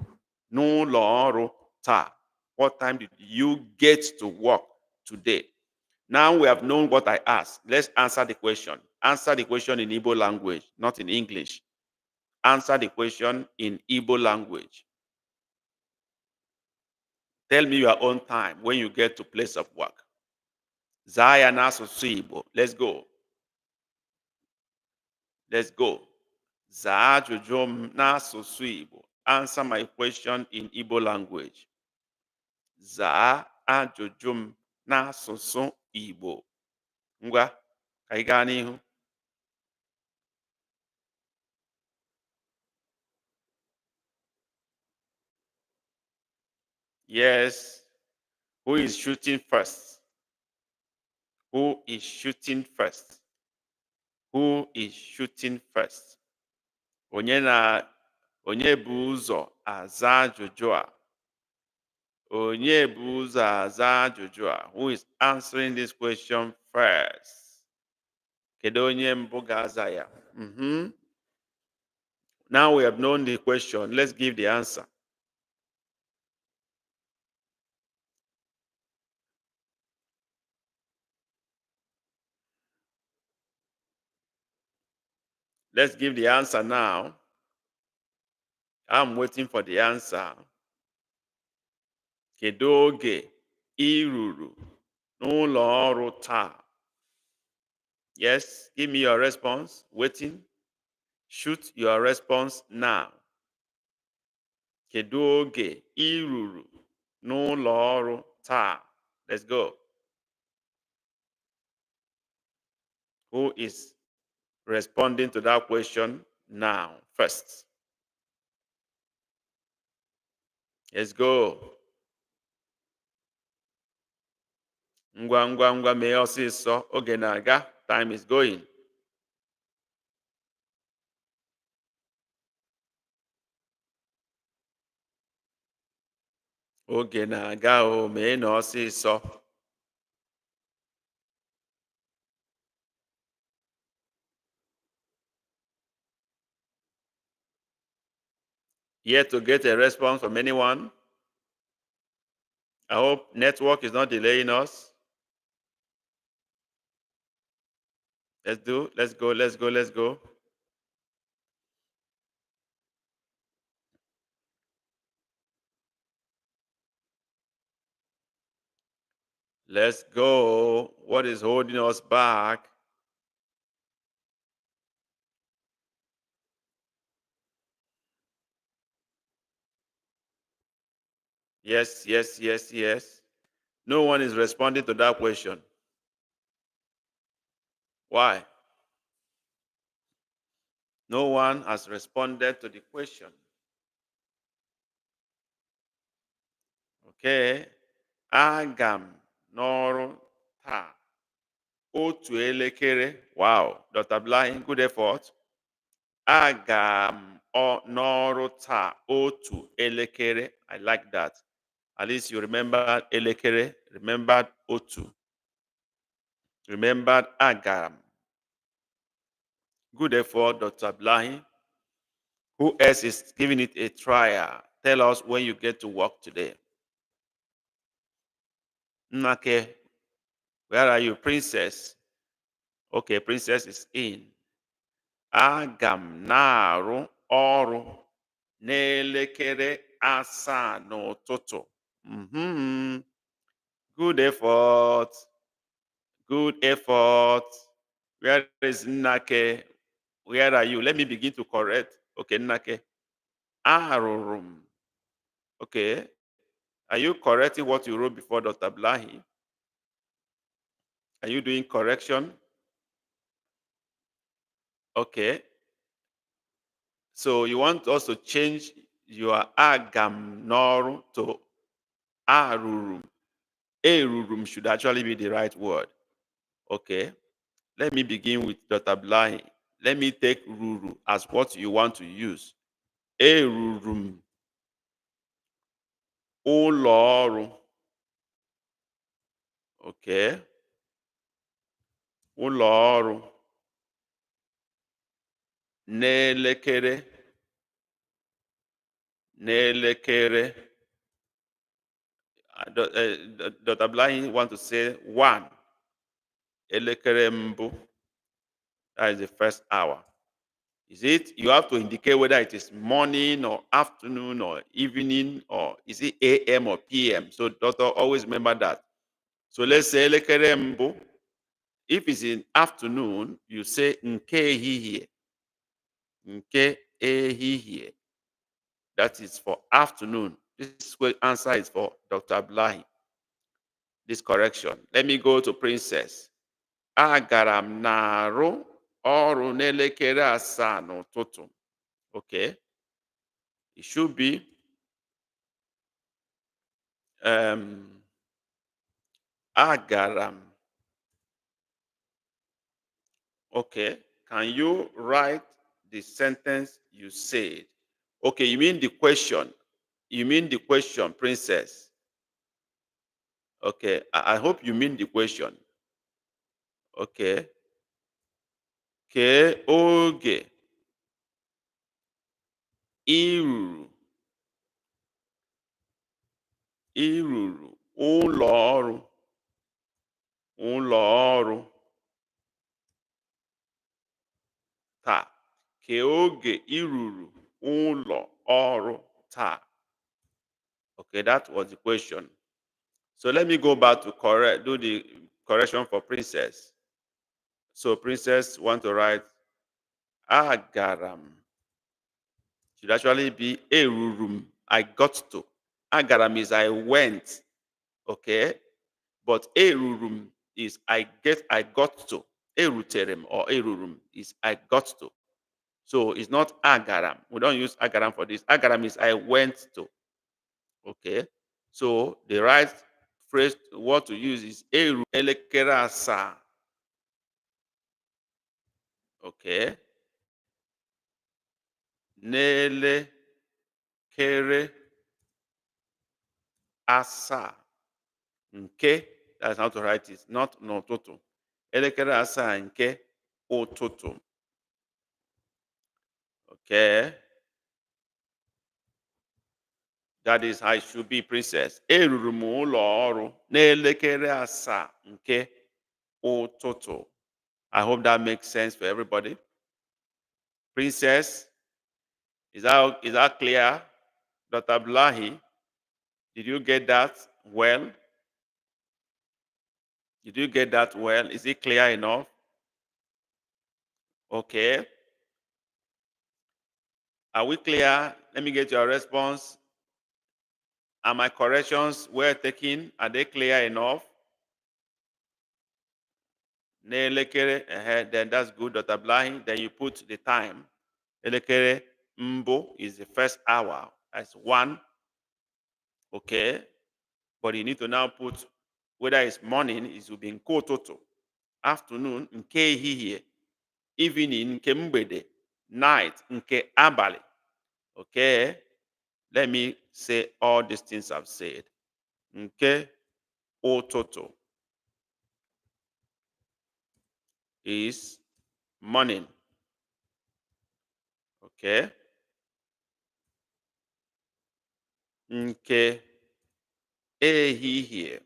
n'ụlọ ọrụ taa? What time did you get to work today? Now we have known what I asked. Let's answer the question. Answer the question in Igbo language, not in English. Answer the question in Igbo language. Tell me your own time when you get to place of work. Zaya n'asụsụ Igbo. Let's go. Let's go. Zaa ajụjụ m n'asụsụ Igbo. Answer my question in Igbo language. Zaa ajụjụ m n'asụsụ Igbo. Ngwa, ka anyị gaa n'ihu. Yes. Who is shooting first? Who is shooting first? Who is shooting first? Onye bu ụzọ aza ajụjụ a? Onye bu ụzọ aza ajụjụ a? Who is answering this question first? Kedu onye mbụ ga-aza ya? Now we have known the question. Let's give the answer. Let's give the answer now. I'm waiting for the answer. Kedu oge ị ruru n'ụlọ ọrụ taa? Yes, give me your response. Waiting. Shoot your response now. Kedu oge ị ruru n'ụlọ ọrụ taa? Let's go. Who is responding to that question now? First. Let's go. Ngwa ngwa ngwa mee ọsịsọ. Oge na-aga. Time is going. Oge na-aga o, mee na ọsịsọ. Yet to get a response from anyone. I hope network is not delaying us. Let's go, let's go, let's go. Let's go. What is holding us back? Yes, yes, yes, yes. No one is responding to that question. Why? No one has responded to the question. Okay. Agam n'ọrụ taa. Otu elekere. Wow. Dr. Blind, good effort. Agam n'ọrụ taa. Otu elekere. I like that. At least you remembered elekere, remembered otu, remembered agam. Good effort, Dr. Blahi. Who else is giving it a trial? Tell us when you get to work today. Nake, where are you, Princess? Okay, Princess is in. Agam na-arụ ọrụ n'elekere asaa n'ụtụtụ. Good effort. Good effort. Where is Nake? Where are you? Let me begin to correct. Okay, Nake. Arurum. Okay. Are you correcting what you wrote before, Dr. Blahi? Are you doing correction? Okay. So you want us to change your agam noru to arurum. Erurum should actually be the right word. Okay. Let me begin with Dr. Blahi. Let me take ruru as what you want to use. Erurum. Ụlọ Okay. Ụlọ n'elekere Dr. Blahi want to say 1 elekere mbụ. That is the first hour. Is it? You have to indicate whether it is morning or afternoon or evening or is it AM or PM. So doctor, always remember that. So let's say elekere mbụ. If it's in afternoon, you say nke ehihie. Nke ehihie. That is for afternoon. This answer is for Dr. Blahi. This correction. Let me go to Princess. Agara m na-arụ ọrụ n'elekere asaa n'ụtụtụ. Okay. It should be agara m. Okay. Can you write the sentence you said? Okay, you mean the question. You mean the question, Princess. Okay, I hope you mean the question. Okay. Kee oge iruru ụlọ ọrụ taa. Kee oge iruru ụlọ ọrụ taa. Okay, that was the question. So let me go back to do the correction for Princess. So Princess want to write agaram. Should actually be erurum. I got to. Agaram is I went. Okay. But erurum is I got to. Eruterem or erurum is I got to. So it's not agaram. We don't use agaram for this. Agaram is I went to. Okay. So the right phrase, what to use is eru elekere asaa. Okay. N'elekere asaa. Nke, that's how to write it, not n'ụtụtụ. Elekere asaa nke ụtụtụ. Okay. That is how it should be, princess. Eruru m ụlọ ọrụ n'elekere asaa nke ụtụtụ. I hope that makes sense for everybody. Princess, is that clear? Dr. Blahi, did you get that well? Did you get that well? Is it clear enough? Okay. Are we clear? Let me get your response. Are my corrections well taken? Are they clear enough? Then that's good, Dr. Blahi. Then you put the time. Elekere mbo is the first hour. That's 1. Okay. But you need to now put whether it's morning, it will be in kototo. Afternoon, nke ehihie. Evening, nke mgbede. Night, nke abali. Okay. Let me say all these things I've said. Nke ụtụtụ is morning. Okay. Nke ehihie,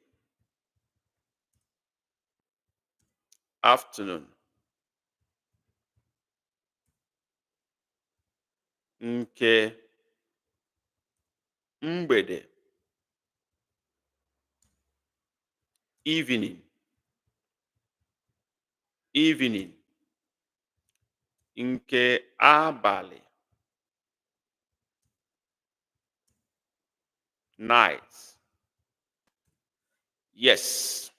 afternoon. Nke mgbede, evening. Evening. Nke abali, night. Yes.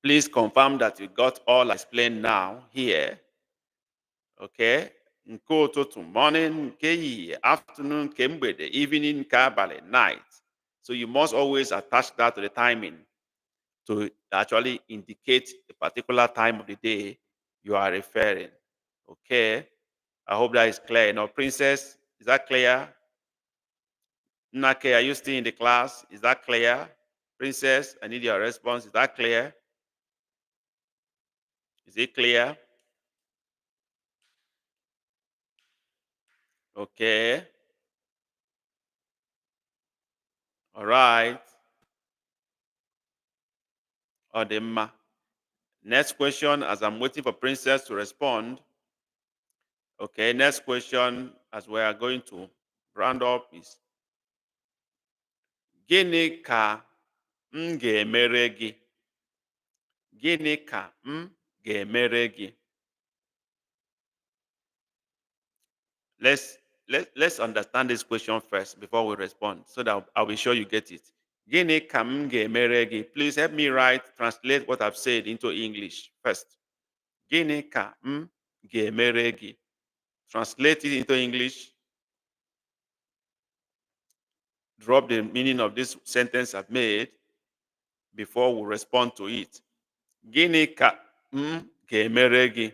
Please confirm that you got all I explained now here. Okay. Nke ụtụtụ, morning, nke ehihie, afternoon, nke mgbede, evening, nke abali, night. So you must always attach that to the timing to actually indicate a particular time of the day you are referring. Okay. I hope that is clear. Now, Princess, is that clear? Nake, are you still in the class? Is that clear? Princess, I need your response. Is that clear? Is it clear? Okay. All right. Odema. Next question, as I'm waiting for Princess to respond. Okay, next question, as we are going to round up, is Gịnị ka m ga-emere gị? Gịnị ka m ga-emere gị? Let's understand this question first before we respond, so that I'll be sure you get it. Gịnị ka m ga-emere gị? Please help me translate what I've said into English first. Gịnị ka m ga-emere gị? Translate it into English. Drop the meaning of this sentence I've made before we respond to it. Gịnị ka m ga-emere gị?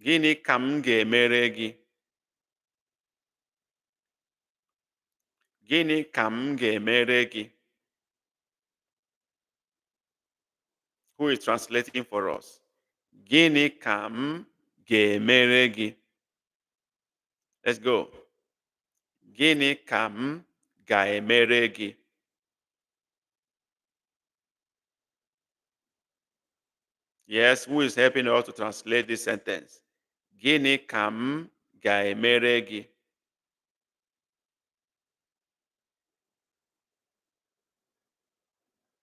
Gịnị ka m ga-emere gị? Gịnị ka m ga-emere gị? Who is translating for us? Gịnị ka m ga-emere gị? Let's go. Gịnị ka m ga-emere gị? Yes, who is helping us to translate this sentence? Gịnị ka m ga-emere gị?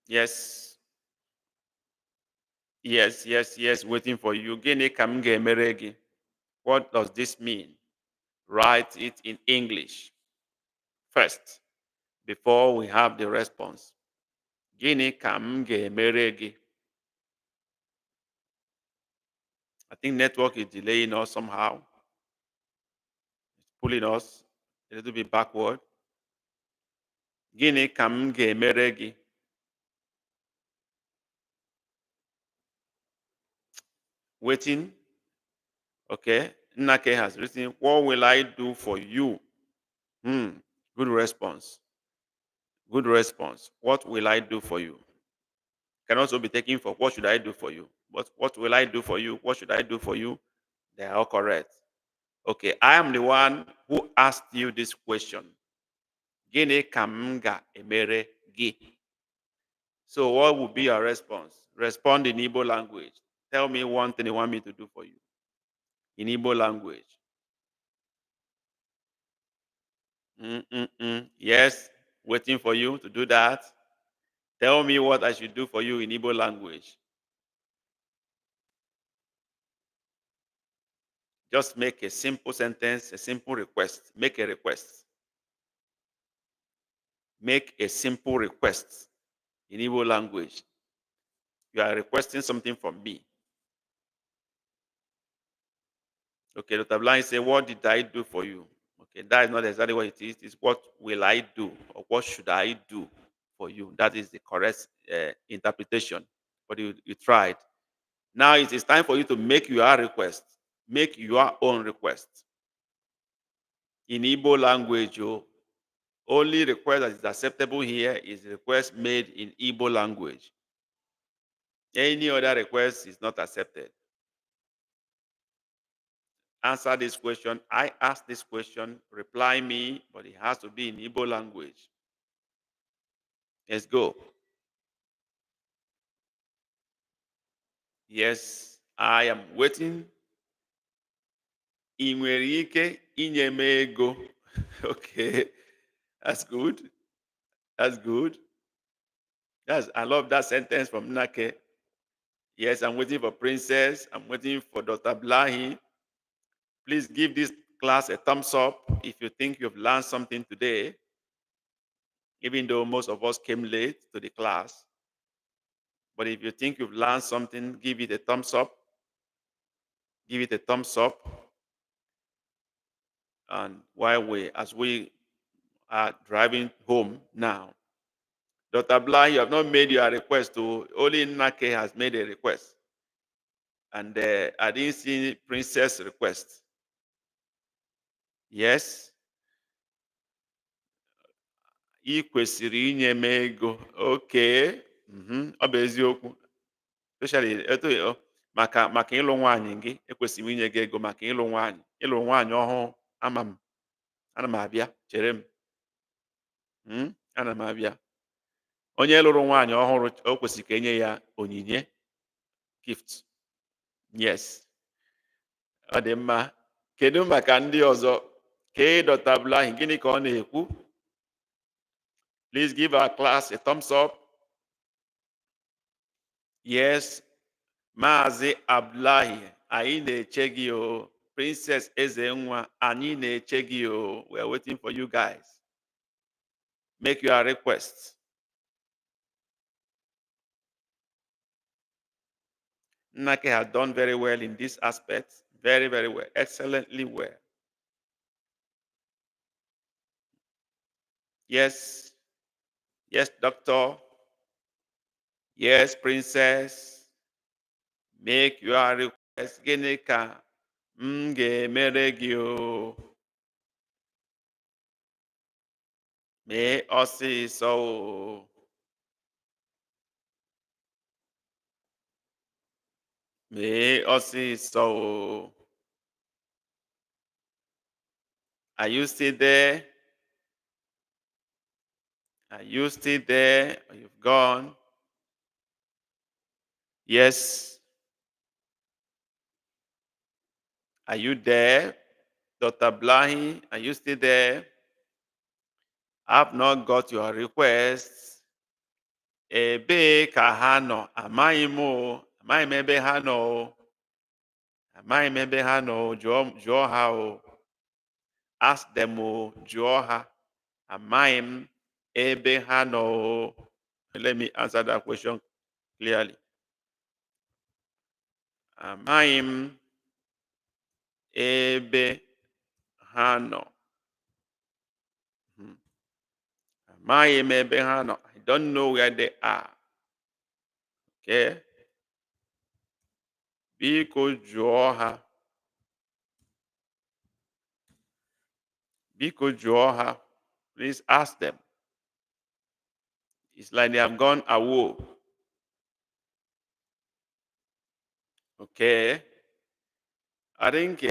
Yes. Yes, waiting for you. Gịnị ka m ga-emere gị? What does this mean? Write it in English first before we have the response. Gịnị ka m ga-emere gị? I think network is delaying us somehow. It's pulling us a little bit backward. Gịnị ka m ga-emere gị? Waiting. Okay. Nnake has written, what will I do for you? Good response. Good response. What will I do for you? Can also be taken for what should I do for you? But what will I do for you? What should I do for you? They are all correct. Okay, I am the one who asked you this question. Gịnị ka m ga-emere gị? So what would be your response? Respond in Igbo language. Tell me one thing you want me to do for you. In Igbo language. Yes, waiting for you to do that. Tell me what I should do for you in Igbo language. Just make a simple sentence, a simple request. Make a request. Make a simple request in Igbo language. You are requesting something from me. Okay, Dr. Blind say, what did I do for you? Okay, that is not exactly what it is. It's what will I do or what should I do for you? That is the correct interpretation. But you tried. Now it is time for you to make your request. Make your own request. In Igbo language, only request that is acceptable here is the request made in Igbo language. Any other request is not accepted. Answer this question. I ask this question, reply me, but it has to be in Igbo language. Let's go. Yes, I am waiting. Ị nwere ike inye m ego? Okay, that's good. That's good. I love that sentence from Nake. Yes, I'm waiting for Princess. I'm waiting for Dr. Blahi. Please give this class a thumbs up if you think you've learned something today, even though most of us came late to the class. But if you think you've learned something, give it a thumbs up. Give it a thumbs up. And as we are driving home now, Dr. Blah, you have not made your request. Only Nake has made a request. And I didn't see Princess' request. Yes. Ị kwesịrị inye m ego. Okay. Ọ bụ eziokwu. Especially maka ịlụ nwaanyị gị, ekwesịrị inye gị ego maka ịlụ nwaanyị. Ịlụ nwaanyị ọhụụ, ana m abịa, chere m. Ana m abịa. Onye lụrụ nwaanyị ọhụrụ, o kwesịrị ka enye ya onyinye, gift. Yes. Ọ dị mma. Kedu maka ndị ọzọ? Kee Dr. Blahi, gịnị ka ọ na-ekwu? Please give our class a thumbs up. Yes. Maazị Abdullahi, anyị na-eche gị o. Princess Ezenwa, anyị na-eche gị o. We are waiting for you guys. Make your request. Nnake has done very well in this aspect. Very, very well. Excellently well. Yes. Yes, doctor. Yes, princess. Make your request. Gịnị ka m ga-emere gị o? Mee ọsịsọ o. Mee ọsịsọ o. Are you still there? Are you still there? Or you've gone? Yes. Are you there? Dr. Blahi, are you still there? I've not got your request. Ebe ka ha nọ? Amaghị m o. Amaghị m ebe ha nọ o. Amaghị m ebe ha nọ o. Jụọ ha o. Ask them o. Jụọ ha. Amaghị m ebe ha nọ o. Let me answer that question clearly. Amaghị m ebe ha nọ. Hmm. Amaghị m ebe ha nọ. I don't know where they are. Okay? Biko jụọ ha. Biko jụọ ha. Please ask them. It's like they have gone away. Okay? I think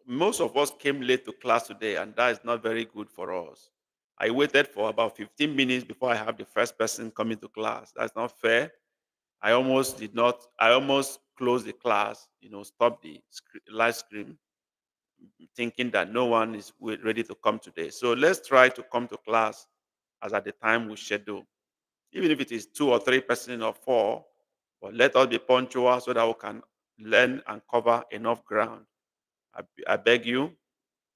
most of us came late to class today, and that is not very good for us. I waited for about 15 minutes before I have the first person coming to class. That's not fair. I almost closed the class, stop the live stream, thinking that no one is ready to come today. So let's try to come to class as at the time we schedule. Even if it is 2 or 3 persons or 4, but let us be punctual so that we can learn and cover enough ground. I beg you,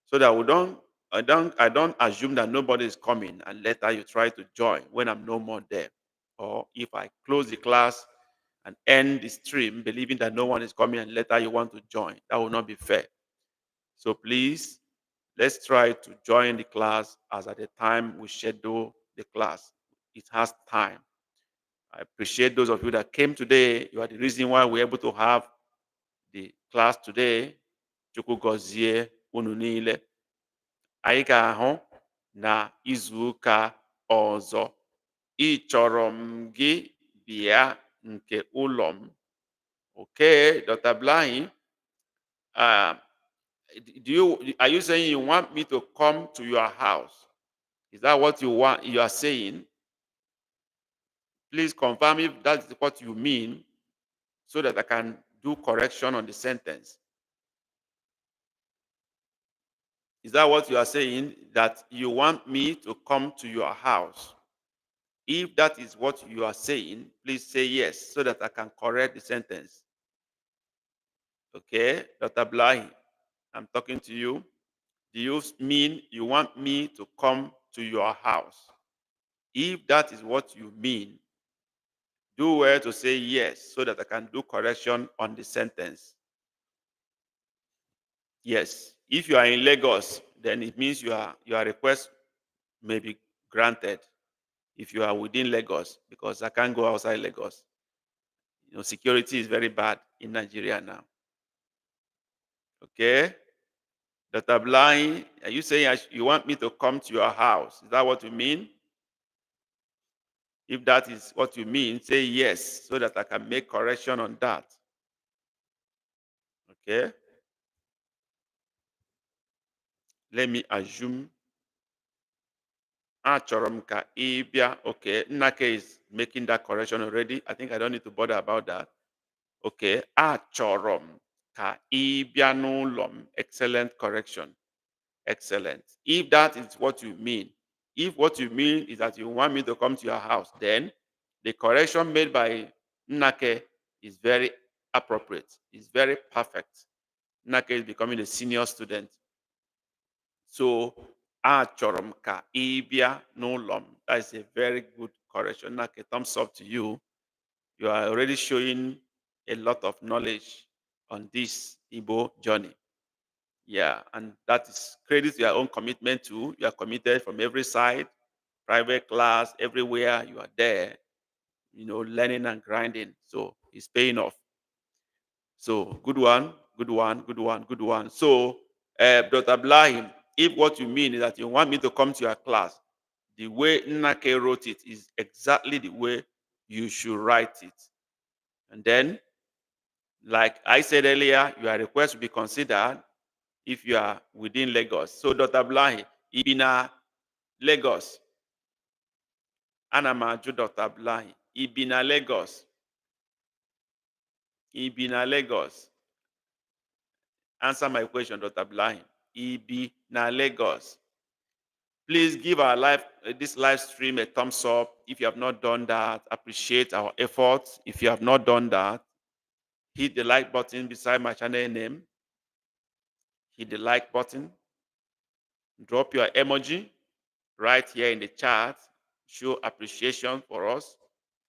so that I don't assume that nobody is coming and later you try to join when I'm no more there. Or if I close the class and end the stream believing that no one is coming and later you want to join, that will not be fair. So please, let's try to join the class as at the time we schedule the class. It has time. I appreciate those of you that came today. You are the reason why we're able to have the class today. Chukwu gozie unu niile. Anyị ga-ahụ na izuụka ọzọ. Ị chọrọ m gị bịa nke ụlọ m. Okay, Dr. Blahi, are you saying you want me to come to your house? Is that what you are saying? Please confirm if that's what you mean so that I can do correction on the sentence. Is that what you are saying? That you want me to come to your house? If that is what you are saying, please say yes so that I can correct the sentence. Okay, Dr. Blahi, I'm talking to you. Do you mean you want me to come to your house? If that is what you mean, do well to say yes so that I can do correction on the sentence. Yes. If you are in Lagos, then it means your request may be granted if you are within Lagos, because I can't go outside Lagos. Security is very bad in Nigeria now. Okay? Dr. Blind, are you saying you want me to come to your house? Is that what you mean? If that is what you mean, say yes so that I can make correction on that. Okay? Let me assume. Achọrọ m ka ị bịa. Okay, Nnake is making that correction already. I think I don't need to bother about that. Okay, achọrọ m ka ị bịa n'ụlọ m. Excellent correction. Excellent. If that is what you mean, if what you mean is that you want me to come to your house, then the correction made by Nnake is very appropriate. It's very perfect. Nnake is becoming a senior student. So, achọrọ m ka ị bịa n'ụlọ m. That is a very good correction. Nnake, thumbs up to you. You are already showing a lot of knowledge on this Igbo journey. Yeah, and that is credit to your own commitment too. You are committed from every side, private class, everywhere you are there, learning and grinding. So it's paying off. So good one, good one, good one, good one. So, Dr. Blahim, if what you mean is that you want me to come to your class, the way Nnake wrote it is exactly the way you should write it. And then, like I said earlier, your request will be considered if you are within Lagos. So, Dr. Blahi, Ibina Lagos. Anamaju Dr. Blahi, Ibina Lagos. Ibina Lagos. Answer my question, Dr. Blahi. Ibina Lagos. Please give this live stream a thumbs up if you have not done that. Appreciate our efforts. If you have not done that, hit the like button beside my channel name. Hit the like button. Drop your emoji right here in the chat. show appreciation for us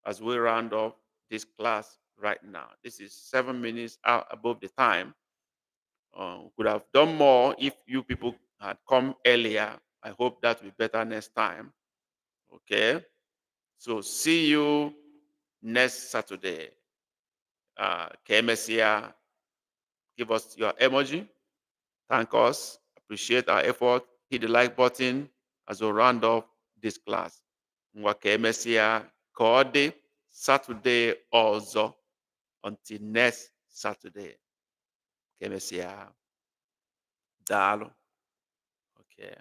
as we round up this class right now. This is 7 minutes out above the time. Could have done more if you people had come earlier. I hope that will be better next time. Okay. So see you next Saturday. KMSIA, give us your emoji. Thank us. Appreciate our effort. Hit the like button as we round up this class. Nwa KMSIA, Kode, Saturday also. Until next Saturday. KMSIA. Dalo. Okay.